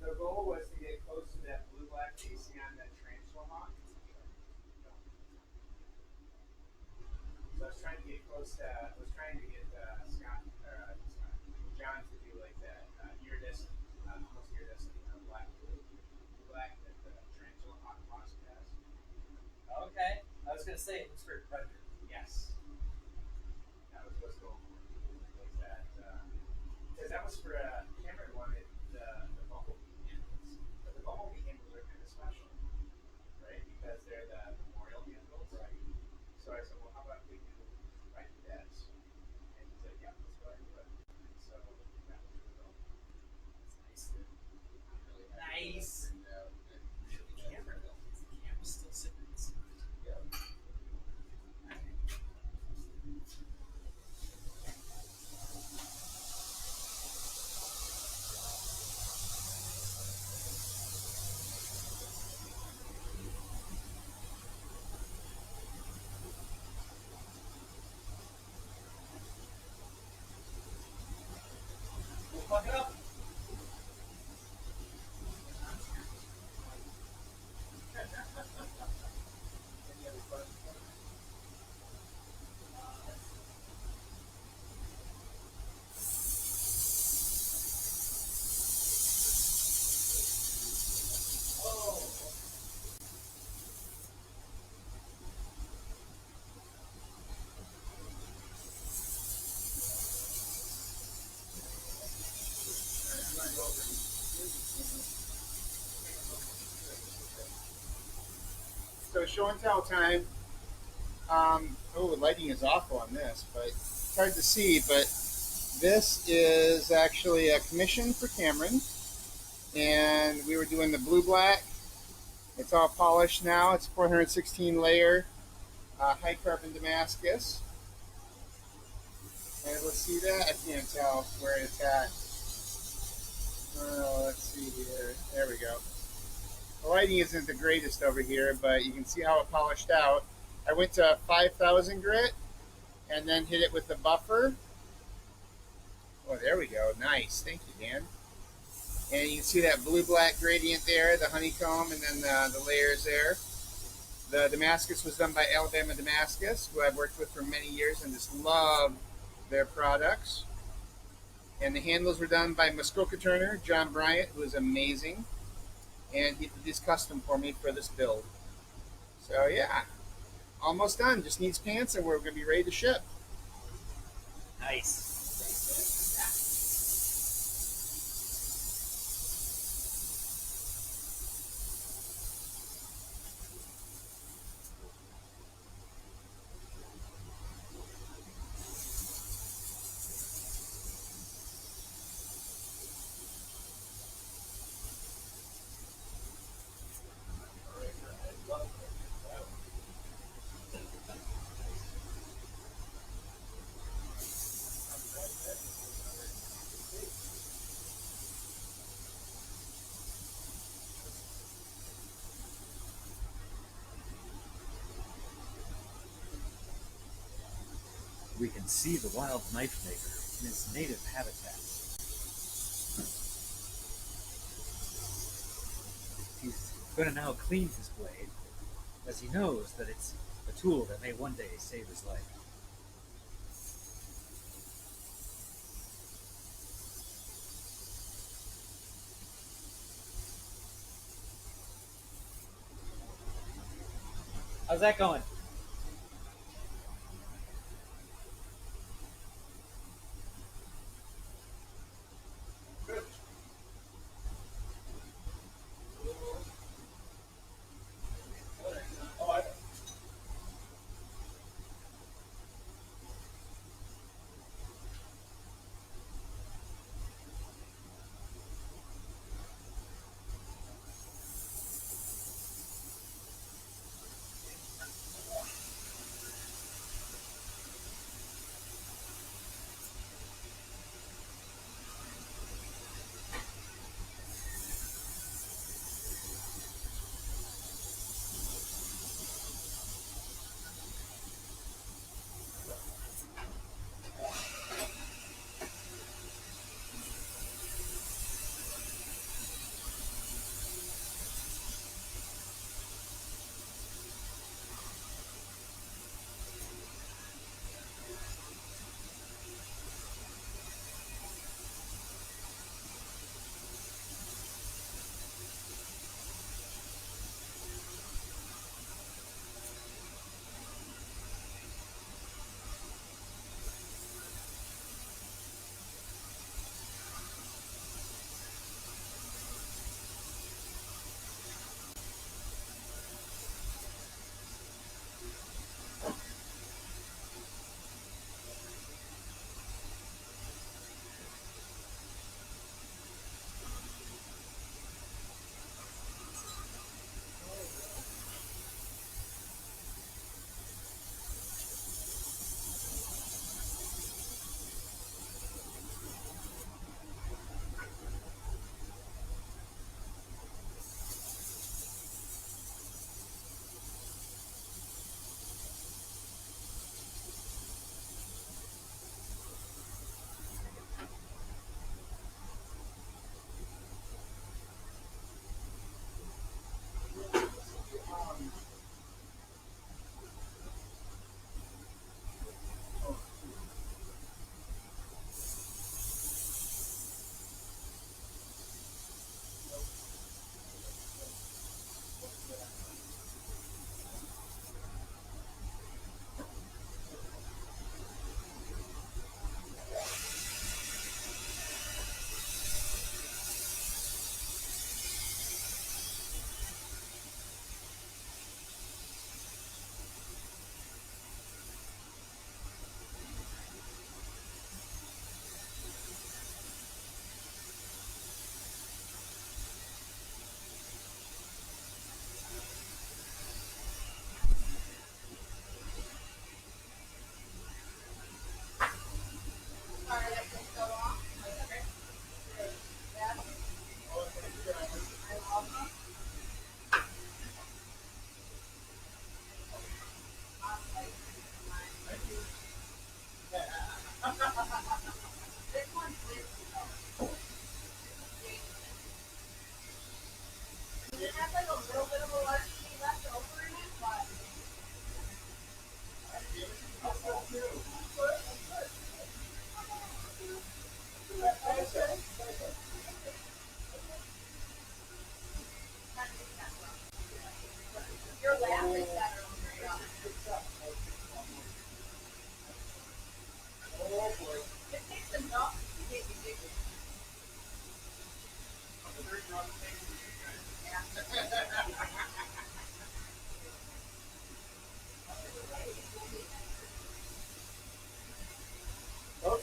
The goal was to get close to that blue black AC on that Transformant. So I was trying to get Scott, John to do like that iridescent, almost iridescent black that the Transformant faucet has. Okay. I was gonna say it looks very predator. Yes. That was what's going on. Was that because that was for Cameron wanted the bumblebee handles, but the bumblebee handles are kind of special, right? Because they're the memorial handles, right? So I said, well, how about we do like this? And he said, yeah, that's what I do it. And so that was the result. That's nice. I'm really happy Nice. with it. The camera, though. The camera's still sitting inside. Yeah. We'll fuck it up. Any other questions? So show and tell time. Oh, the lighting is awful on this, but it's hard to see. But this is actually a commission for Cameron, and we were doing the blue black. It's all polished now. It's 416 layer high carbon Damascus. And let's see that. I can't tell where it's at. Let's see here. There we go. The lighting isn't the greatest over here, but you can see how it polished out. I went to 5,000 grit and then hit it with the buffer. Oh, there we go. Nice. Thank you, Dan. And you can see that blue-black gradient there, the honeycomb, and then the layers there. The Damascus was done by Alabama Damascus, who I've worked with for many years and just love their products. And the handles were done by Muskoka Turner, John Bryant, who is amazing. And he did this custom for me for this build. So yeah, almost done. Just needs pants and we're going to be ready to ship. Nice. and see the wild knife maker in its native habitat. He's going to now clean his blade, as he knows that it's a tool that may one day save his life. How's that going?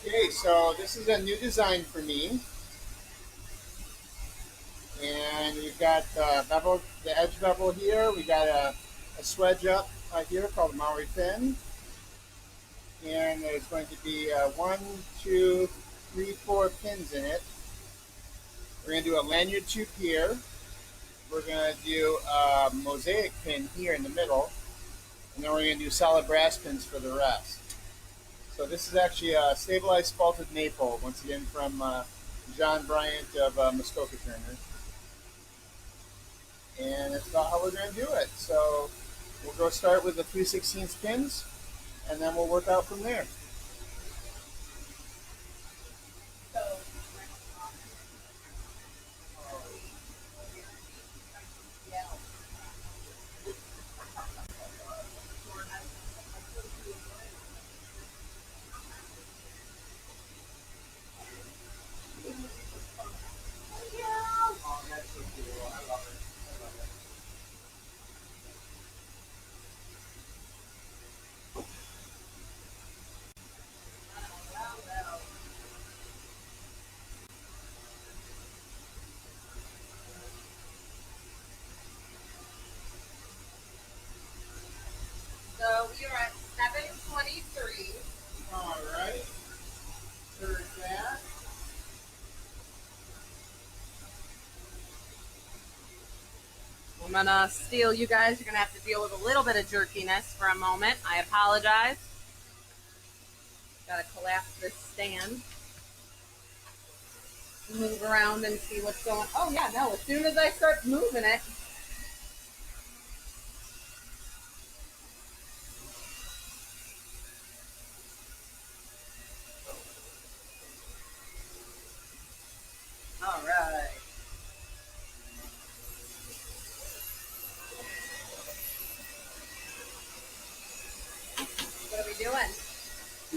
Okay, so this is a new design for me. And we've got bevel, the edge bevel here. We got a swedge up here called a Maori Fin. And there's going to be 1, 2, 3, 4 pins in it. We're going to do a lanyard tube here. We're going to do a mosaic pin here in the middle. And then we're going to do solid brass pins for the rest. So this is actually a stabilized spalted maple, once again from John Bryant of Muskoka Turner. And that's about how we're going to do it. So we'll go start with the 3/16 pins, and then we'll work out from there. So we are at 723. All right. Third that. I'm gonna steal you guys. You're gonna have to deal with a little bit of jerkiness for a moment. I apologize. Gotta collapse this stand. Move around and see what's going on. Oh yeah, no, as soon as I start moving it. All right. What are we doing?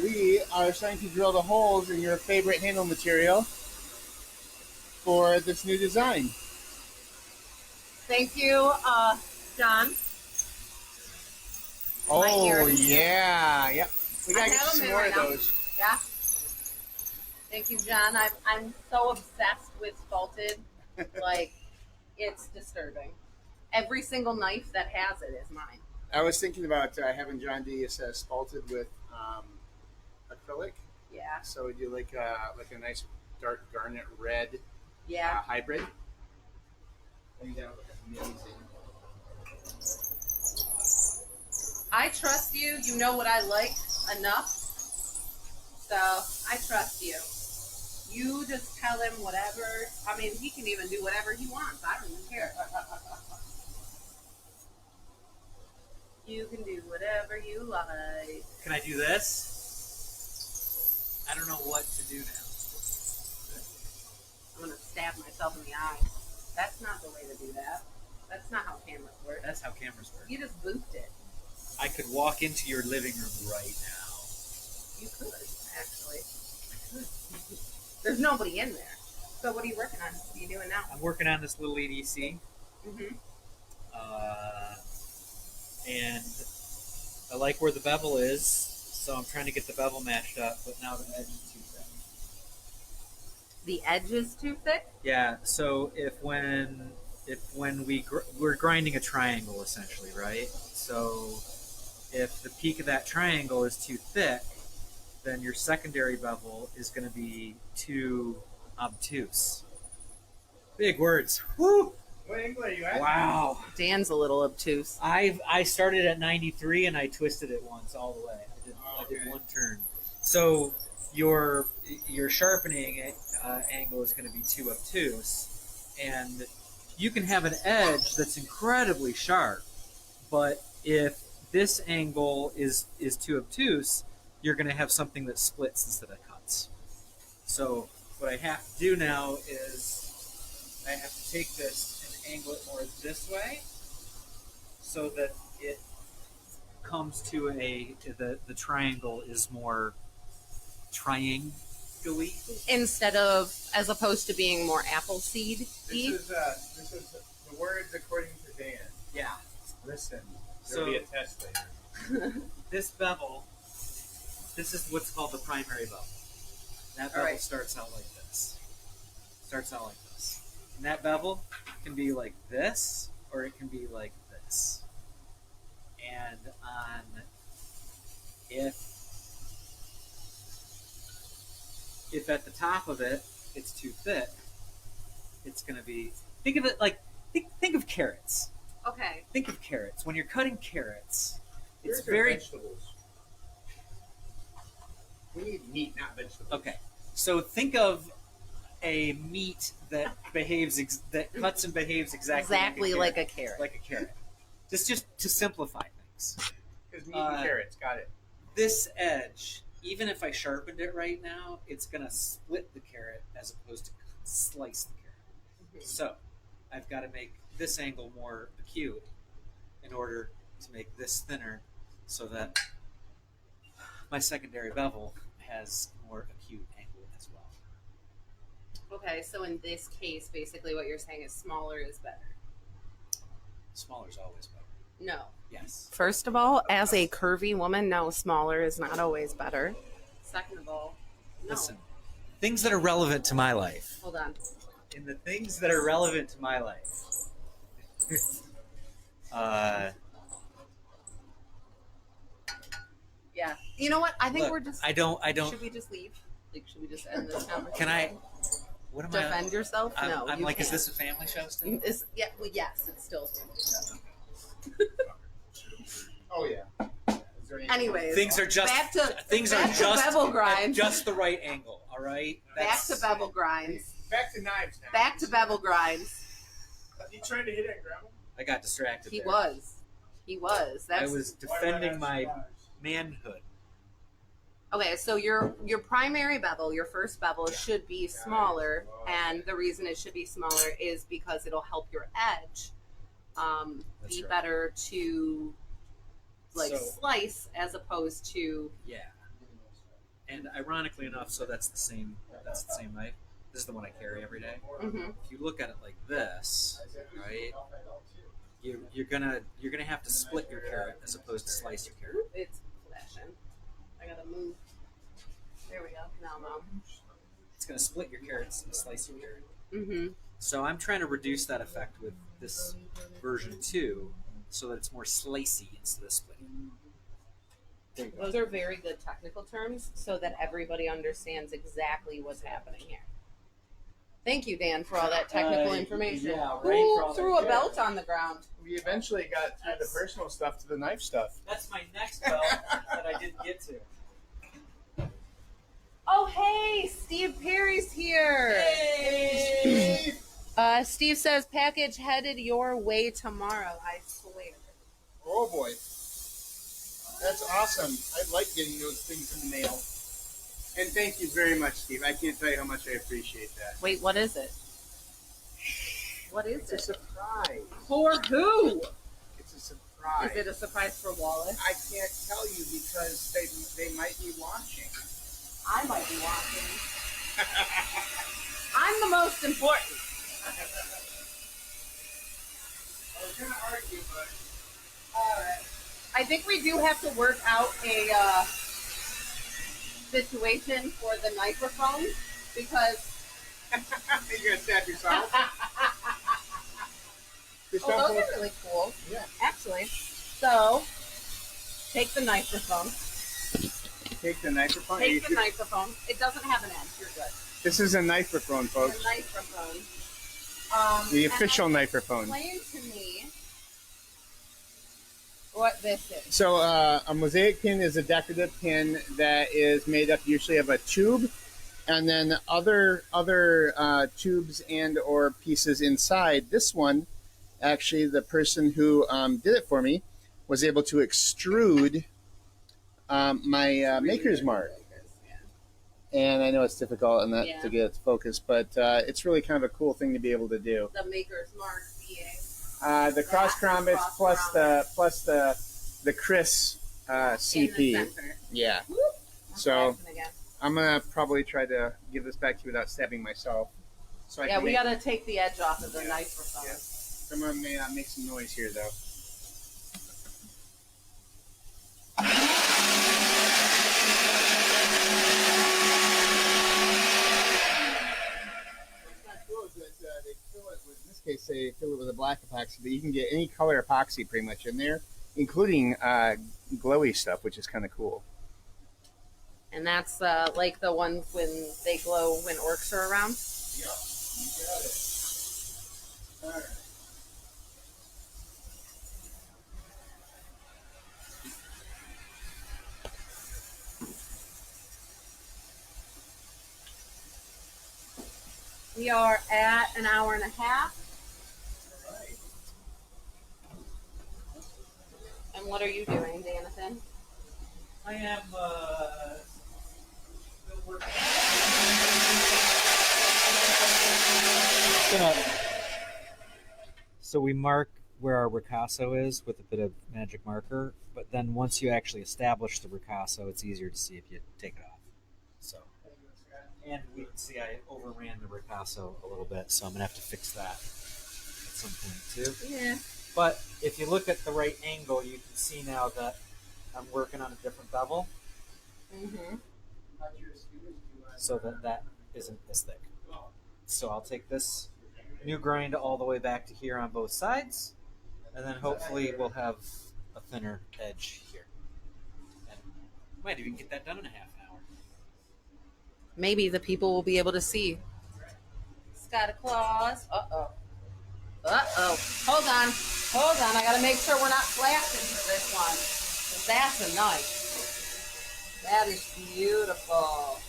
We are starting to drill the holes in your favorite handle material for this new design. Thank you, John. Oh, ears. yeah. Yep. We I got to get have 'em some in more right of now. those. Yeah. Thank you, John. I'm so obsessed with spalted. Like, it's disturbing. Every single knife that has it is mine. I was thinking about having John D spalted with acrylic. Yeah. So we do like a nice dark garnet red Yeah. hybrid. I think that would look amazing. I trust you. You know what I like enough. So I trust you. You just tell him whatever. I mean, he can even do whatever he wants. I don't even care. You can do whatever you like. Can I do this? I don't know what to do now. I'm going to stab myself in the eye. That's not the way to do that. That's not how cameras work. That's how cameras work. You just booped it. I could walk into your living room right now. You could, actually. I could. There's nobody in there. So what are you working on? What are you doing now? I'm working on this little EDC. Mm-hmm. And I like where the bevel is, so I'm trying to get the bevel matched up, but now the edge is too thick. The edge is too thick? Yeah, so if when we're grinding a triangle essentially, right? So if the peak of that triangle is too thick, then your secondary bevel is going to be too obtuse. Big words. Woo! What angle are you at? Wow. Dan's a little obtuse. I started at 93 and I twisted it once all the way. I did one turn. So your sharpening angle is going to be too obtuse, and you can have an edge that's incredibly sharp, but if this angle is too obtuse, you're going to have something that splits instead of cuts. So what I have to do now is I have to take this and angle it more this way so that it comes to the triangle is more triangle-y. Instead of, as opposed to being more Appleseed-y. This is the words according to Dan. Yeah. Listen, So- there'll be a test later. This bevel, this is what's called the primary bevel. That bevel Alright. starts out like this. And that bevel can be like this, or it can be like this. And if at the top of it it's too thick, it's going to be. Think of it like think of carrots. Okay. Think of carrots. When you're cutting carrots, it's Here's your very vegetables. We need meat, not vegetables. Okay, so think of a meat that that cuts and behaves exactly like a carrot. like a carrot. Just to simplify things. Because meat and carrots, got it. This edge, even if I sharpened it right now, it's gonna split the carrot as opposed to slice the carrot. So I've got to make this angle more acute in order to make this thinner, so that my secondary bevel has more acute angle as well. Okay, so in this case, basically what you're saying is smaller is better. Smaller is always better. No. Yes. First of all, as a curvy woman, no, smaller is not always better. Second of all, no. Listen, things that are relevant to my life. Hold on. In the things that are relevant to my life. Yeah. You know what? I think Look, we're just. I don't. Should we just leave? Like, should we just end this conversation? Can I? What am I? Defend yourself? No. I'm you like, is can't. this a family show still? Yeah. Well, yes, it's still. Oh, yeah. Is there any- Anyways, Things are just back to bevel at grinds. just the right angle. All right. Back to bevel grinds. Back to knives now. Back to bevel grinds. You trying to hit it and grab him? I got distracted. He there. was. He was. I That's was defending my manhood. okay. So your primary bevel, your first bevel, should be smaller, and the reason it should be smaller is because it'll help your edge That's be right. better to So- slice as opposed to Yeah. And ironically enough, so that's the same. That's the same knife. This is the one I carry every day. mhm. If you look at it like this, right? You're gonna have to split your carrot as opposed to slice your carrot. It's flashing. I gotta move. There we go. Now, Mom. It's gonna split your carrots and slice your carrot. Mhm. So I'm trying to reduce that effect with this version 2, so that it's more slicey instead of splitting. There you go. Those are very good technical terms, so that everybody understands exactly what's happening here. Thank you, Dan, for all that technical information. yeah, right, Who for all threw that- a belt on the ground? We eventually got through the personal stuff to the knife stuff. That's my next belt that I didn't get to. Oh, hey, Steve Perry's here. Hey! Steve says package headed your way tomorrow. I swear. Oh boy. That's awesome. I like getting those things in the mail. And thank you very much, Steve. I can't tell you how much I appreciate that. Wait, what is it? What is It's a it? surprise. For who? It's a surprise. Is it a surprise for Wallace? I can't tell you because they might be watching. I might be watching. I'm the most important. I was gonna argue, but I think we do have to work out a situation for the microphone because you're gonna stab yourself. oh, those are really cool. Yeah. Actually, so take the microphone. Take the microphone. Take the microphone. It doesn't have an edge. You're good. This is a microphone, The folks. microphone. The and official microphone. explain to me what this is. So a mosaic pin is a decorative pin that is made up usually of a tube, and then other tubes and or pieces inside. This one, actually, the person who did it for me was able to extrude my maker's mark. And I know it's difficult and that Yeah. to get it to focus, but it's really kind of a cool thing to be able to do. The maker's mark being The cross rhombus plus the Chris in the CP. center. Yeah. Whoop. I'm So flashing again. I'm gonna probably try to give this back to you without stabbing myself. So I Yeah, can we make, gotta take the edge off of the microphone. Yeah. I'm gonna make some noise here though. In this case, they fill it with a black epoxy, but you can get any color epoxy pretty much in there, including glowy stuff, which is kind of cool. And that's like the ones when they glow when orcs are around. Yeah, you got it. All right. We are at an hour and a half. And what are you doing, Danathan? I am still working. So we mark where our ricasso is with a bit of magic marker, but then once you actually establish the ricasso, it's easier to see if you take it off. So, and we can see I overran the ricasso a little bit, so I'm gonna have to fix that at some point too. Yeah. But if you look at the right angle, you can see now that I'm working on a different bevel, Mm-hmm. so that isn't as thick. So I'll take this new grind all the way back to here on both sides, and then hopefully we'll have a thinner edge here. And might even get that done in a half an hour. Maybe the people will be able to see. Santa Claus. Uh-oh. Uh-oh. Hold on. Hold on. I got to make sure we're not flashing for this one. 'Cause that's a knife. That is beautiful.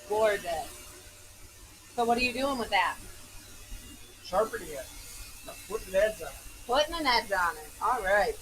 Gorgeous. So what are you doing with that? Sharpening it. Putting heads on it. Putting an edge on it. All right.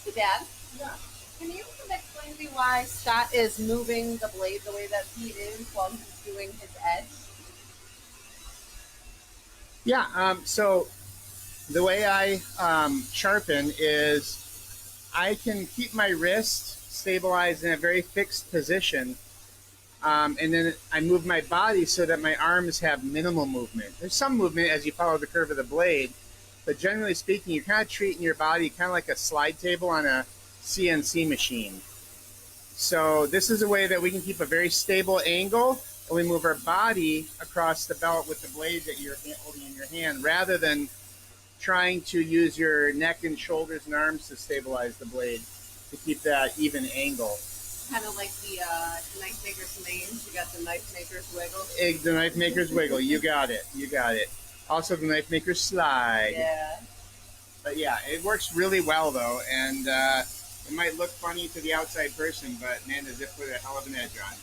Hey, Dad. Yeah. Can you explain to me why Scott is moving the blade the way that he is while he's doing his edge? Yeah, so the way I sharpen is I can keep my wrist stabilized in a very fixed position, and then I move my body so that my arms have minimal movement. There's some movement as you follow the curve of the blade, but generally speaking, you're kind of treating your body kind of like a slide table on a CNC machine. So this is a way that we can keep a very stable angle, and we move our body across the belt with the blade that you're holding in your hand, rather than trying to use your neck and shoulders and arms to stabilize the blade to keep that even angle. Kind of like the knife maker's names. You got the knife maker's wiggle. The knife maker's wiggle. You got it. You got it. Also the knife maker's slide. Yeah. But yeah, it works really well though, and it might look funny to the outside person, but man, does it put a hell of an edge on.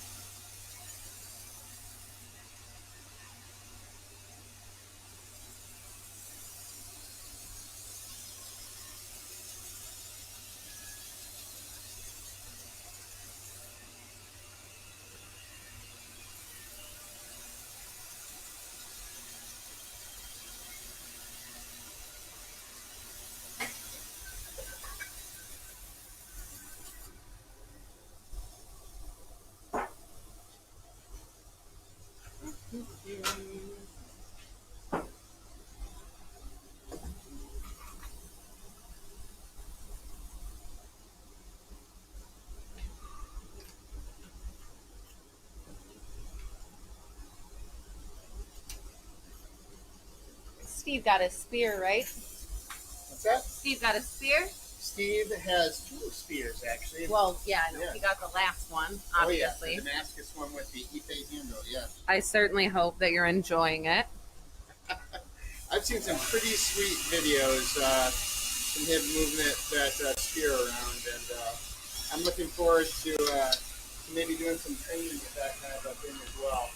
Steve got his spear, right? What's that? Steve got a spear? Steve has two spears actually. Well, yeah, I know. Yeah. He got the last one, Oh yeah, obviously. the Damascus one with the Ife handle, yeah. I certainly hope that you're enjoying it. I've seen some pretty sweet videos from him moving that spear around, and I'm looking forward to maybe doing some training with that kind of a thing as well.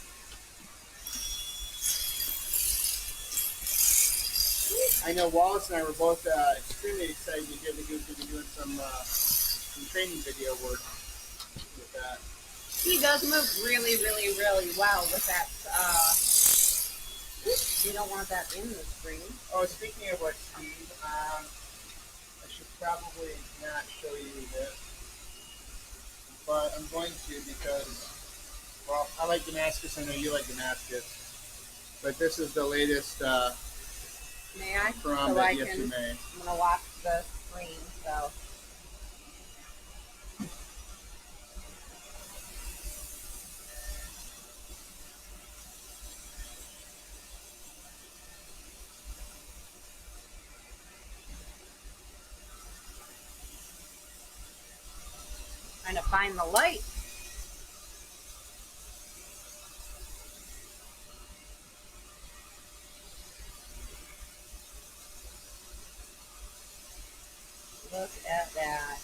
I know Wallace and I were both extremely excited to get to be doing some training video work with that. He does move really, really, really well with that. You don't want that in the screen. Oh, speaking of what, Steve, I should probably not show you this, but I'm going to because, well, I like Damascus. I know you like Damascus, but this is the latest May I? from So that I Yes can. You May. I'm gonna watch the screen. So. Trying to find the light. Look at that.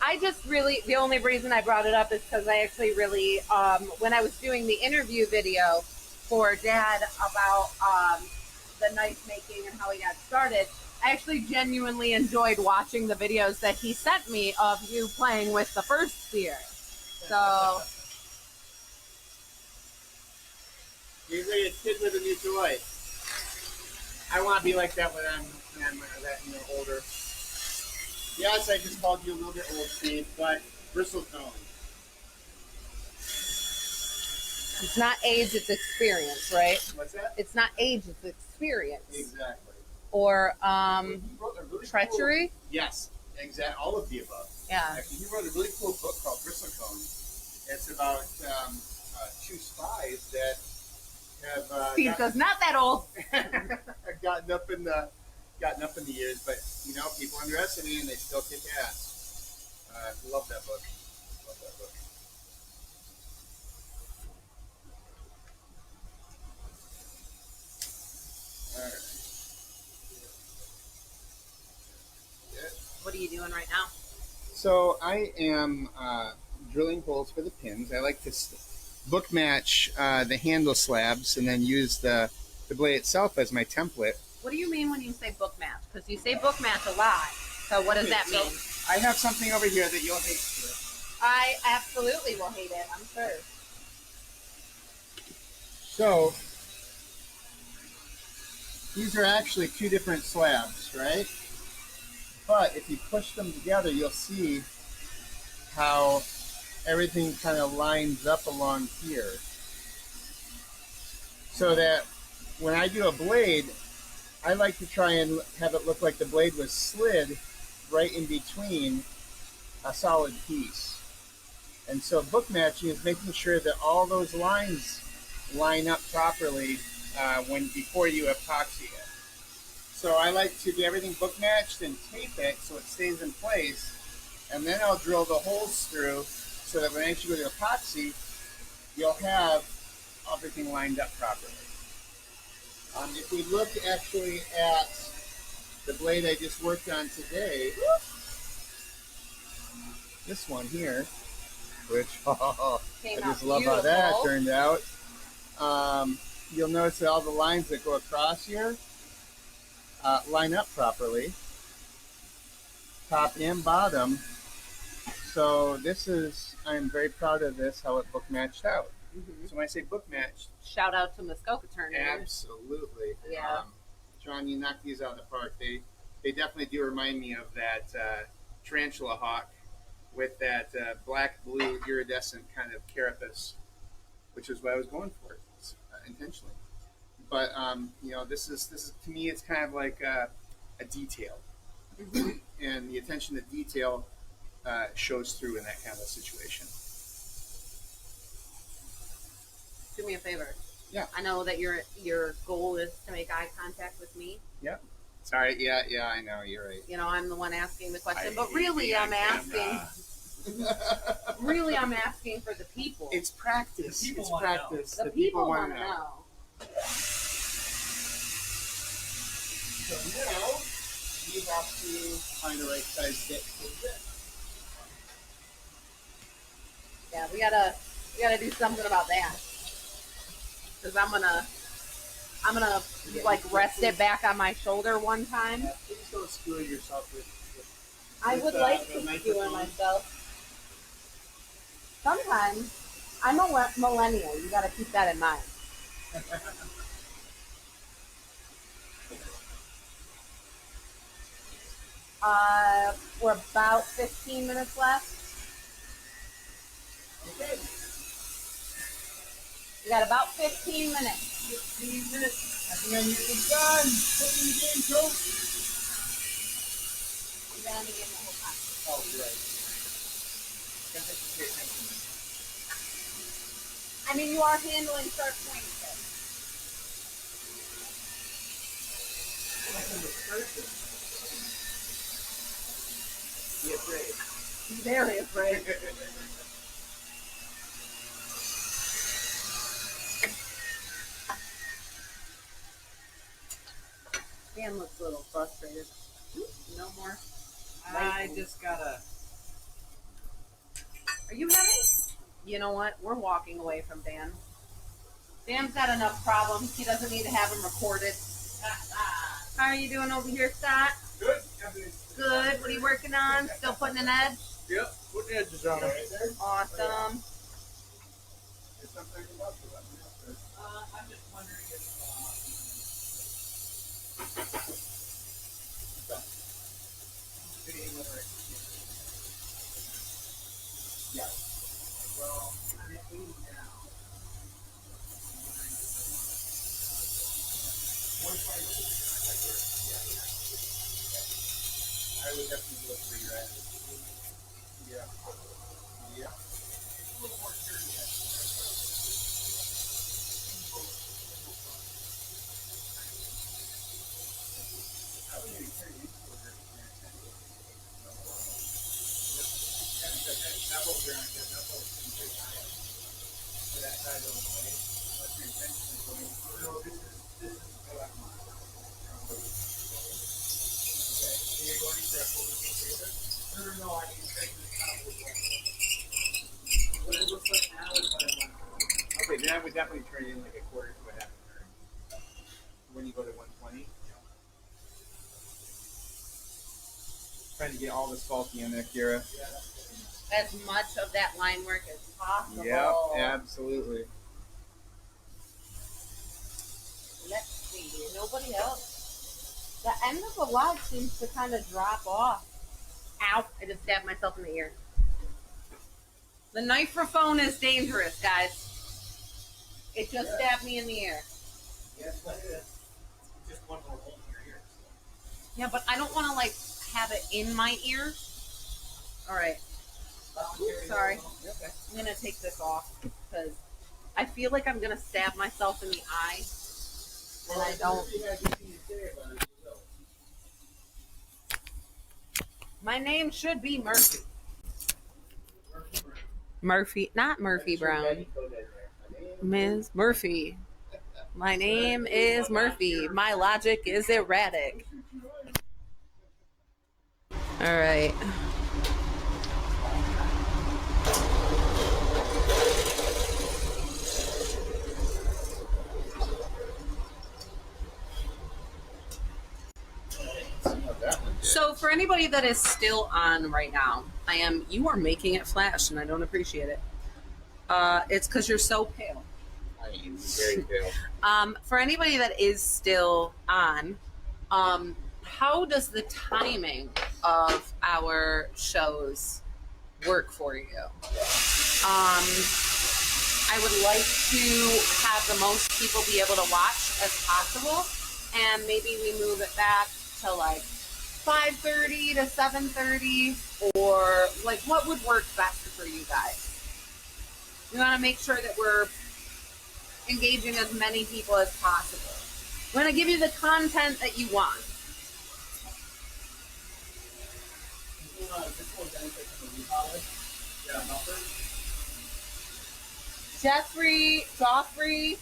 I just really, the only reason I brought it up is because I actually really, when I was doing the interview video for Dad about the knife making and how he got started, I actually genuinely enjoyed watching the videos that he sent me of you playing with the first spear. So. He's like a kid with a new toy. I want to be like that when I'm older. Yes, I just called you a little bit old, Steve, but bristletone. It's not age, it's experience, right? What's that? It's not age, it's experience. Exactly. Or He wrote a really treachery. Cool, yes, exactly. All of the above. Yeah. Actually, he wrote a really cool book called Bristlecone. It's about two spies that have Steve goes, not that old. gotten up in the years, but you know, people underestimate and they still kick ass. Love that book. Love that book. All right. What are you doing right now? So I am drilling holes for the pins. I like to book match the handle slabs and then use the blade itself as my template. What do you mean when you say book match? Because you say book match a lot. So what does that So mean? I have something over here that you'll hate. I absolutely will hate it, I'm sure. So these are actually two different slabs, right? But if you push them together, you'll see how everything kind of lines up along here. So that when I do a blade, I like to try and have it look like the blade was slid right in between a solid piece. And so book matching is making sure that all those lines line up properly before you epoxy it. So I like to get everything book matched and tape it so it stays in place, and then I'll drill the holes through so that when I actually go to epoxy, you'll have everything lined up properly. If we look actually at the blade I just worked on today, this one here, which I just love how that turned out. You'll notice that all the lines that go across here line up properly, top and bottom. So this is, I'm very proud of this, how it book matched out. Mm-hmm. So when I say book matched, shout out to Muskoka Turner. Absolutely. Yeah. John, you knocked these out of the park. They definitely do remind me of that tarantula hawk with that black-blue iridescent kind of carapace, which is what I was going for intentionally. But you know, this is to me, it's kind of like a detail, and the attention to detail shows through in that kind of a situation. Do me a favor. Yeah. I know that your goal is to make eye contact with me. Yeah. Sorry. Yeah. I know. You're right. You know, I'm the one asking the question, but really, I'm asking. Really, I'm asking for the people. It's practice. The people it's wanna practice. The people want to know. know. So now we have to find the right size bit for this. Yeah, we gotta do something about that. Cause I'm gonna like rest it back on my shoulder one time. Yeah, please don't skewer yourself with I would like the to skewer microphone. myself. Sometimes I'm a millennial. You gotta keep that in mind. We're about 15 minutes left. Okay. We got about 15 minutes. 15 minutes. And then you're done. Putting the game, coach. We've been on the game the whole time. Oh, right. Guess I should pay attention. I mean, you are handling Shark Tank. Be afraid. Very afraid. Dan looks a little frustrated. No more. I just gotta. Are you having? You know what? We're walking away from Dan. Dan's got enough problems. He doesn't need to have them recorded. How are you doing over here, Scott? Good. Good. What are you working on? Still putting an edge? Yep. Putting edges on it. Awesome. There's something about you. I'm just wondering if. Yeah. Well, I'm at 80 now. 120. I would definitely go where you're at. Yeah. Yeah. A little more sturdy. I would maybe turn it into a very that whole ground, that whole thing to that side of the way. Unless your intention is going, no, this is the left line. Okay, so you're going to step over the no, I need to take this out of the way. What it looks like now is what I want. Okay, then I would definitely turn it in like a quarter to a half turn. When you go to 120. Trying to get all this salty in there, Kira. As much of that line work as possible. Yeah, absolutely. Let's see. Nobody else. The end of the live seems to kind of drop off. Ow. I just stabbed myself in the ear. The microphone is dangerous, guys. It just stabbed me in the ear. Yes, what it is. Just one more hole in your ear. Yeah, but I don't want to, like, have it in my ear. All right. Oops, sorry. I'm going to take this off because I feel like I'm going to stab myself in the eye. And I don't. My name should be Murphy. Murphy, not Murphy Brown. Ms. Murphy. My name is Murphy. My logic is erratic. All right. So for anybody that is still on right now, you are making it flash and I don't appreciate it. It's because you're so pale. I am very pale. For anybody that is still on, how does the timing of our shows work for you? I would like to have the most people be able to watch as possible, and maybe we move it back to like 5:30 to 7:30, or like what would work best for you guys? We want to make sure that we're engaging as many people as possible. We're going to give you the content that you want. Joffrey,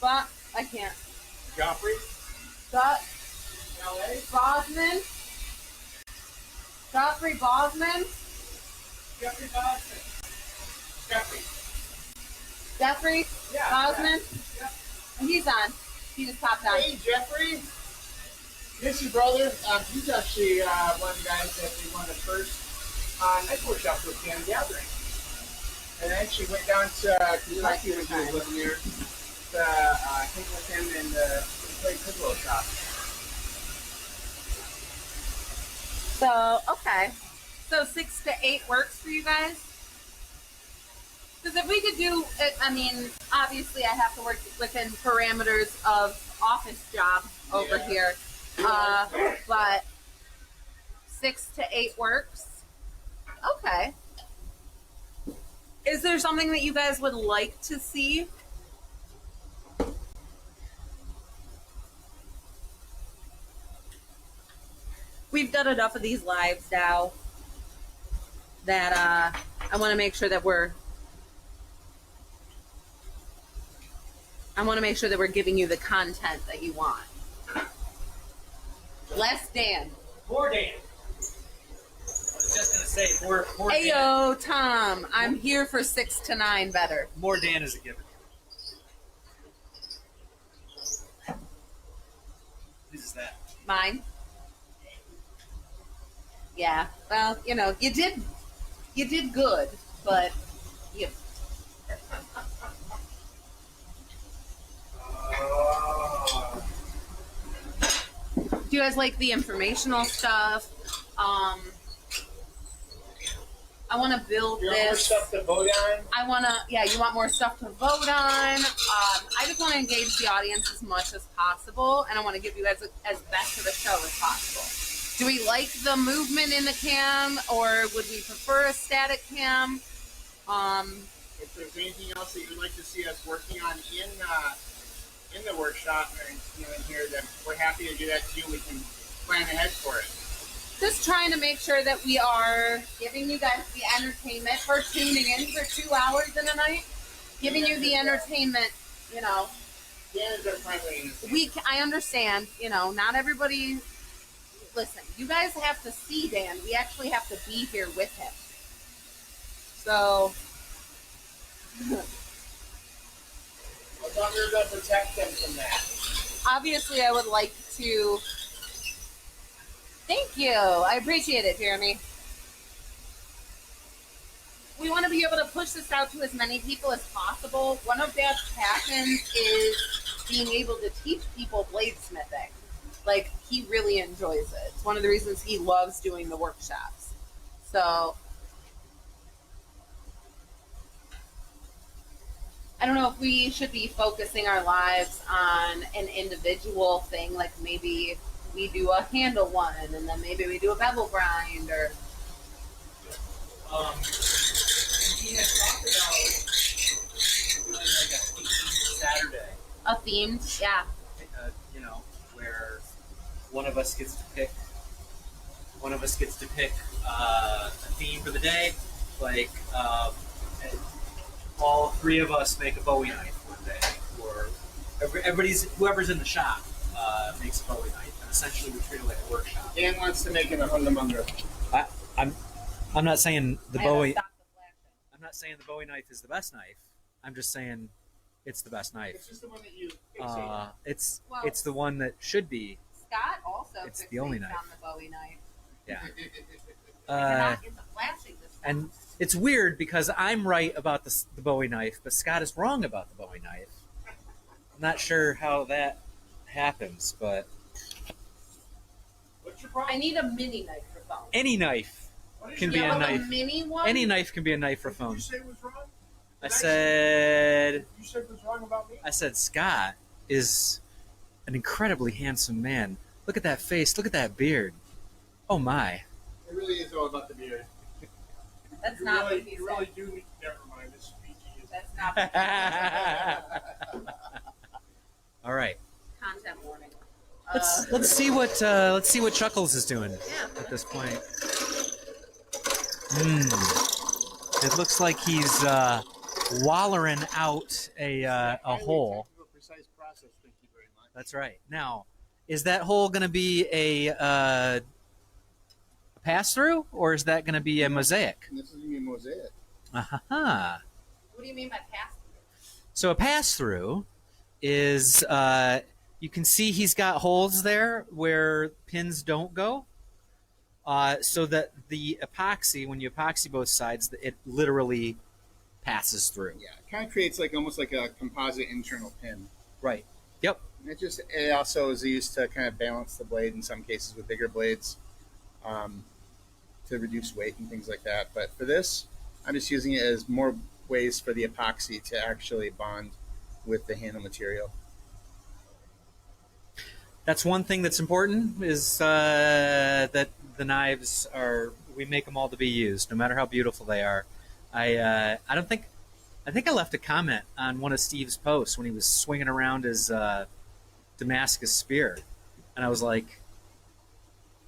but I can't. Joffrey? Bosman. Joffrey Bosman. Jeffrey Bosman. Jeffrey Bosman. Yeah. And he's on. He just popped on. Hey, Jeffrey. Miss you, brother. He's actually one of the guys that we won the first night workshop with Can Gathering. And I actually went down to Kentucky when he was living here to hang with him and play Piccolo shop. So, okay. So 6 to 8 works for you guys? Because if we could do it, I mean, obviously I have to work within parameters of office job over here. But 6 to 8 works? Okay. Is there something that you guys would like to see? We've done enough of these lives now that I want to make sure that we're giving you the content that you want. Less Dan. More Dan. I was just gonna say more Dan. Ayo, Tom. I'm here for 6 to 9 better. More Dan is a given. Whose is that? Mine. Yeah. Well, you know, you did good, but you. Do you guys like the informational stuff? I want to build You want more this. stuff to vote on? I want to, yeah, you want more stuff to vote on. I just want to engage the audience as much as possible, and I want to give you guys as best of a show as possible. Do we like the movement in the cam, or would we prefer a static cam? If there's anything else that you'd like to see us working on in the workshop or in here, then we're happy to do that too. We can plan ahead for it. Just trying to make sure that we are giving you guys the entertainment for tuning in for 2 hours in a night. Giving you the entertainment, you know. Dan is our primary. I understand, you know, not everybody. Listen, you guys have to see Dan. We actually have to be here with him. So, I thought we were going to protect them from that. obviously, I would like to. Thank you. I appreciate it, Jeremy. We want to be able to push this out to as many people as possible. One of Dad's passions is being able to teach people bladesmithing. Like, he really enjoys it. It's one of the reasons he loves doing the workshops. So, I don't know if we should be focusing our lives on an individual thing, like maybe we do a handle one, and then maybe we do a bevel grind, or He had talked about doing like a themed Saturday. a themed, yeah. You know, where one of us gets to pick a theme for the day. Like and all 3 of us make a Bowie knife one day, or whoever's in the shop makes a Bowie knife, and essentially we treat it like a workshop. Dan wants to make it a Hundamunger. I'm not saying the I haven't Bowie. stopped the flashing. I'm not saying the Bowie knife is the best knife. I'm just saying it's the best knife. It's just the one that you fixate. It's the one that should be. Scott also It's fixates the only knife. on the Bowie knife. Yeah. You're not into flashing this time. And it's weird because I'm right about the Bowie knife, but Scott is wrong about the Bowie knife. I'm not sure how that happens, but What's your problem? I need a mini knife for phone. any knife What did can you be say? a Yeah, knife. a mini one? Any knife can be a knife for What did phone. you say was wrong? I said You said was wrong about me? Scott is an incredibly handsome man. Look at that face. Look at that beard. Oh my. It really is all about the beard. That's You not really, what he you said. really do need. Never mind. This is PG. That's not what he said. All right. Content warning. Let's see what Chuckles is doing Yeah. at this point. It looks like he's wallering out a hole. Precise process. Thank you very much. That's right. Now, is that hole going to be a pass through, or is that going to be a mosaic? And this is gonna be a mosaic. Aha. What do you mean by pass? So a pass through is you can see he's got holes there where pins don't go, so that the epoxy, when you epoxy both sides, it literally passes through. Yeah, it kind of creates like almost like a composite internal pin. Right. Yep. And it also is used to kind of balance the blade in some cases with bigger blades. to reduce weight and things like that. But for this, I'm just using it as more ways for the epoxy to actually bond with the handle material. That's one thing that's important is that the knives we make them all to be used, no matter how beautiful they are. I think I left a comment on one of Steve's posts when he was swinging around his Damascus spear, and I was like,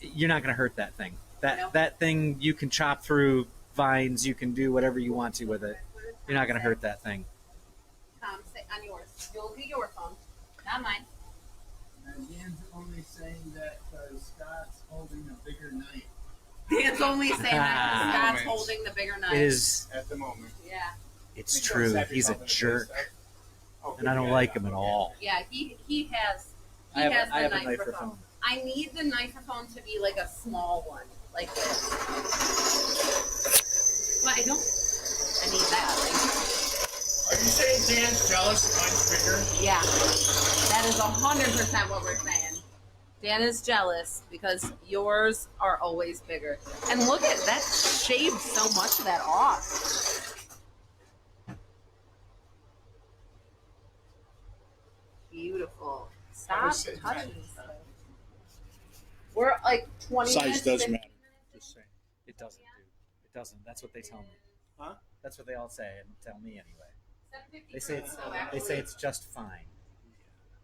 "You're not going to hurt that thing. That thing you can chop through vines. You can do whatever you want to with it. You're not going to hurt that thing." Tom, say on yours. You'll do your phone, not mine. Dan's only saying that because Scott's holding a bigger knife Dan's only saying that because Scott's holding the bigger knife. It is. at the moment. Yeah. It's true. He's a jerk, and I don't like him at all. Yeah, he has. I have a knife knife phone. I need the microphone to be like a small one, like this. But I don't. I need that. Are you saying Dan's jealous that mine's bigger? Yeah, that is 100% what we're saying. Dan is jealous because yours are always bigger. And look at that, shaved so much of that off. Beautiful. Stop touching stuff. We're like 20 Size minutes. does 50 matter. Just saying. It doesn't, dude. It doesn't. That's what they tell me. Huh? That's what they all say and tell me anyway. 7:50 They say it's. so They actually- say it's just fine.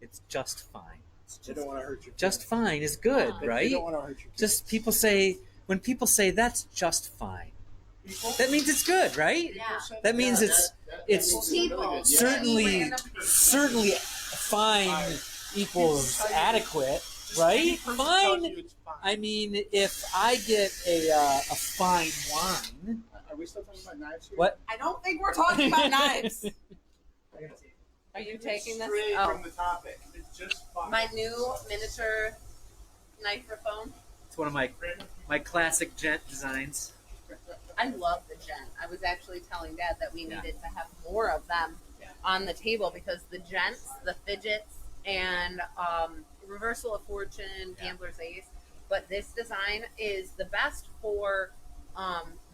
It's just fine. It's They just, don't want to hurt your just fine is good, They They right? don't want to hurt your Just people say when people say that's just fine. people. That means it's good, right? Yeah. That means it's People. certainly Random people. certainly fine equals adequate, right? Fine. I mean, if I get a fine wine, Are we still talking about knives here? what? I don't think we're talking about knives. Are you taking this? Stray Oh, from the topic. It's just fine. my new miniature microphone. It's one of my classic gent designs. I love the gent. I was actually telling Dad that we Yeah. needed to have more of them on the table because the gents, the fidgets, and reversal of fortune, gambler's ace. But this design is the best for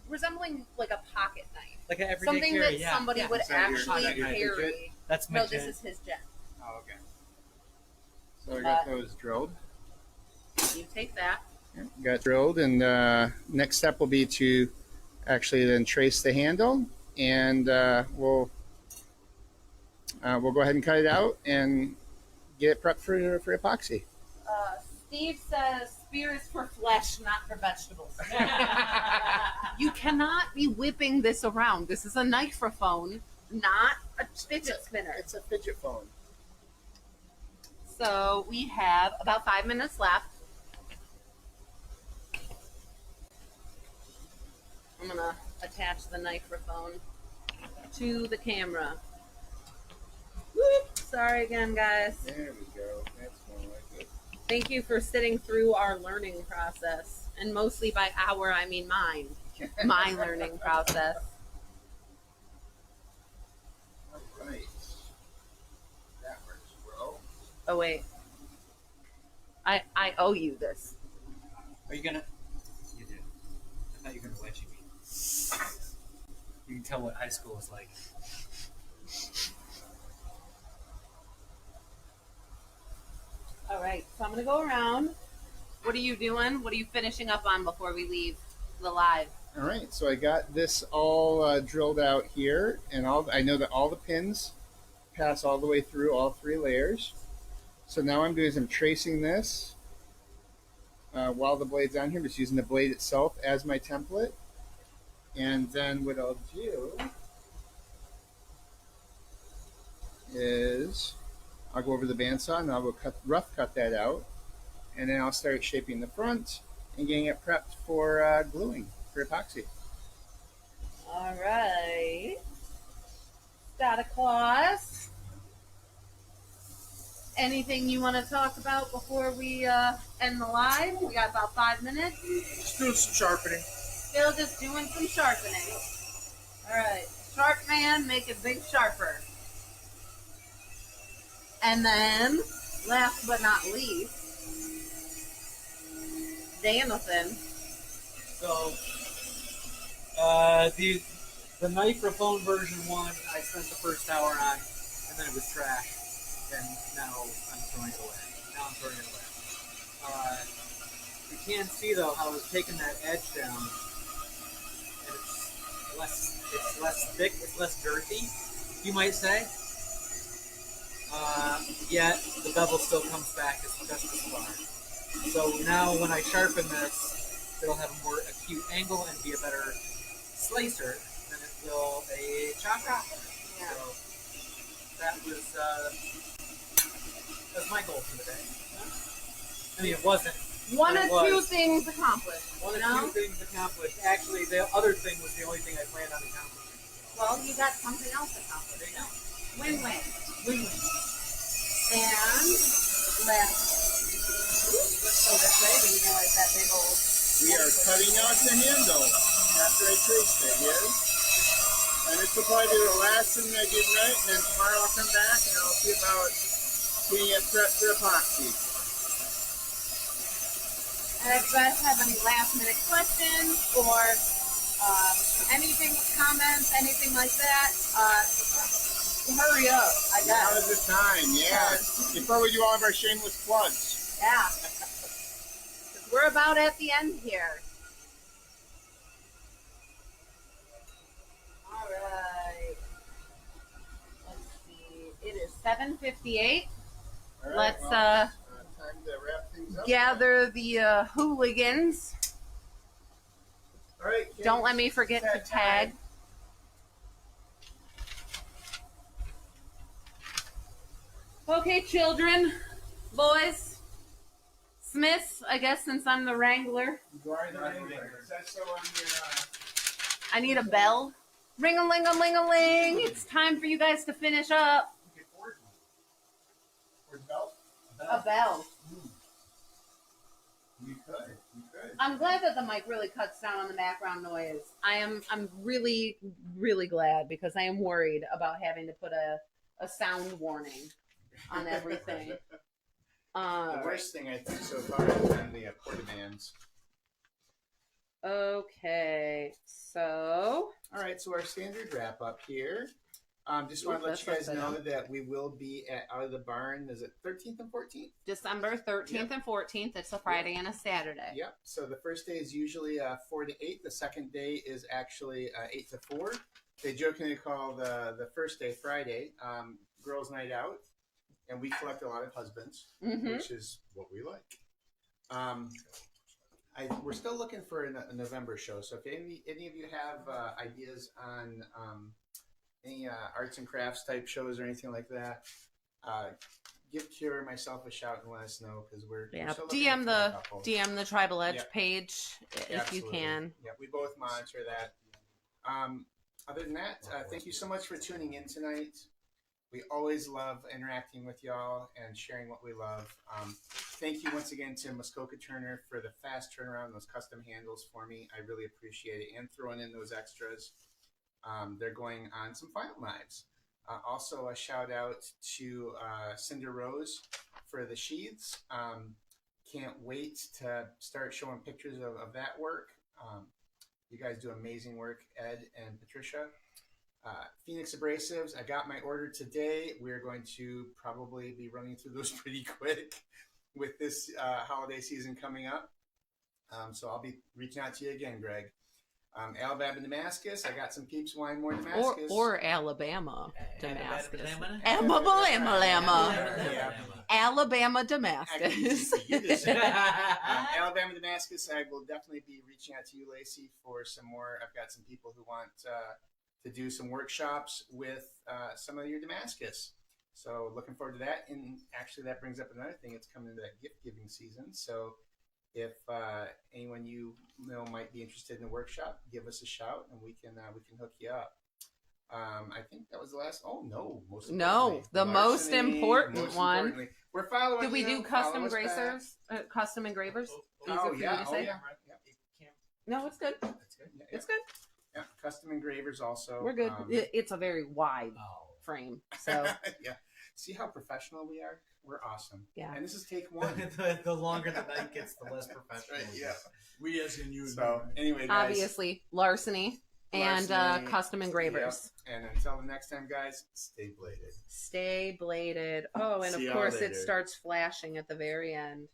resembling like a pocket knife, Like an everyday something carry, that yeah. somebody Yeah. would Is that your actually pocket knife carry. fidget? That's my No, gent. this is his gent. Oh, okay. So I got those drilled. You take that. Yeah, got drilled, and next step will be to actually then trace the handle, and we'll go ahead and cut it out and get it prepped for epoxy. Steve says spear is for flesh, not for vegetables. You cannot be whipping this around. This is a microphone, not a fidget spinner. It's a fidget phone. So we have about 5 minutes left. I'm gonna attach the microphone to the camera. Whoop! Sorry again, guys. There we go. That's more like it. Thank you for sitting through our learning process. And mostly by our, I mean mine. My learning process. All right. That works, bro. Oh, wait. I owe you this. Are you gonna? You did. I thought you were gonna wedgie me. You can tell what high school was like. All right, so I'm going to go around. What are you doing? What are you finishing up on before we leave the live? All right, so I got this all drilled out here, and I know that all the pins pass all the way through all 3 layers. So now I'm doing is I'm tracing this while the blade's on here. I'm just using the blade itself as my template. And then what I'll do is I'll go over the bandsaw and I'll go rough cut that out. And then I'll start shaping the front and getting it prepped for gluing, for epoxy. All right. Santa Claus. Anything you want to talk about before we end the live? We got about 5 minutes. Just doing some sharpening. Still just doing some sharpening. All right. Sharp man, make it big sharper. And then, last but not least, Danathan So, the Knife-Raphone version 1, I spent the first hour on, and then it was trash. And now I'm throwing it away. You can see though how it's taken that edge down, and it's less thick, it's less girthy, you might say. Yet the bevel still comes back just as far. So now when I sharpen this, it'll have a more acute angle and be a better slicer than it will a chopper. Yeah. So that's my goal for the day. I mean, it wasn't. One of two things accomplished. One of two things accomplished. Actually, the other thing was the only thing I planned on accomplishing. Well, you got something else accomplished. There you go. Win-win. Win-win. And let's go this way. But you know it's that big old. We are cutting out the handle after I traced it here. And this will probably be the last thing I do tonight, and then tomorrow I'll come back and I'll see about getting it prepped for epoxy. And if you guys have any last-minute questions or anything, comments, anything like that, hurry up, I guess. Now is the time, yeah. Before we do all of our shameless plugs. Yeah. 'Cause we're about at the end here. All right. Let's see. It is 7:58. All right, Let's time to wrap things up. Gather the hooligans. All right, kids, Don't let me forget to set tag. time. Okay, children, boys, Smiths, I guess since I'm the wrangler. You are the wrangler. Is that so on your, I need a bell. Ring-a-ling-a-ling-a-ling. It's time for you guys to finish up. get board? Or belt? A bell. You could. I'm glad that the mic really cuts down on the background noise. I'm really, really glad because I am worried about having to put a sound warning on everything. The worst thing I think so far has been the portabands. Okay, so All right, so our standard wrap up here. Just want to let you guys know that we will be at Out of the Barn. Is it 13th and 14th? December 13th and 14th. It's a Friday and a Saturday. Yep. So the first day is usually 4 to 8. The second day is actually 8 to 4. They jokingly call the first day Friday Girls' Night Out, and we collect a lot of husbands, which is what we like. We're still looking for a November show. So if any of you have ideas on any arts and crafts type shows or anything like that, give Kira or myself a shout and let us know because we're still looking DM for the a couple. DM the Tribal Edge Yep. page if Absolutely. you can. Yeah, we both monitor that. Other than that, thank you so much for tuning in tonight. We always love interacting with y'all and sharing what we love. Thank you once again to Muskoka Turner for the fast turnaround, those custom handles for me. I really appreciate it, and throwing in those extras. They're going on some final knives. Also, a shout out to Cinder Rose for the sheaths. Can't wait to start showing pictures of that work. You guys do amazing work, Ed and Patricia. Phoenix Abrasives, I got my order today. We're going to probably be running through those pretty quick with this holiday season coming up. So I'll be reaching out to you again, Greg. Alabama Damascus, I got some Peeps Wine More Damascus. Or Alabama Damascus. Alabama Damascus. Alabama Damascus, I will definitely be reaching out to you, Lacey, for some more. I've got some people who want to do some workshops with some of your Damascus. So looking forward to that. And actually that brings up another thing. It's coming into that gift giving season. So if anyone you know might be interested in a workshop, give us a shout and we can hook you up. I think that was the last. Oh no, the most important one. Importantly, we're following. Did we you, do custom follow us gracers? Custom engravers? Easier Oh for you yeah, to say? yeah. No, it's good. That's good. Yeah, It's good. yeah, custom engravers also. We're good. It's a very wide frame, so yeah. See how professional we are? We're awesome. Yeah. And this is take one. the longer the night gets, the less professional. Right, it yeah. gets. We as in you. So anyway, guys. Obviously, larceny and Larceny, custom engravers. Yep. And until the next time, guys, stay bladed. Stay bladed. Oh, and See of y'all course later. it starts flashing at the very end.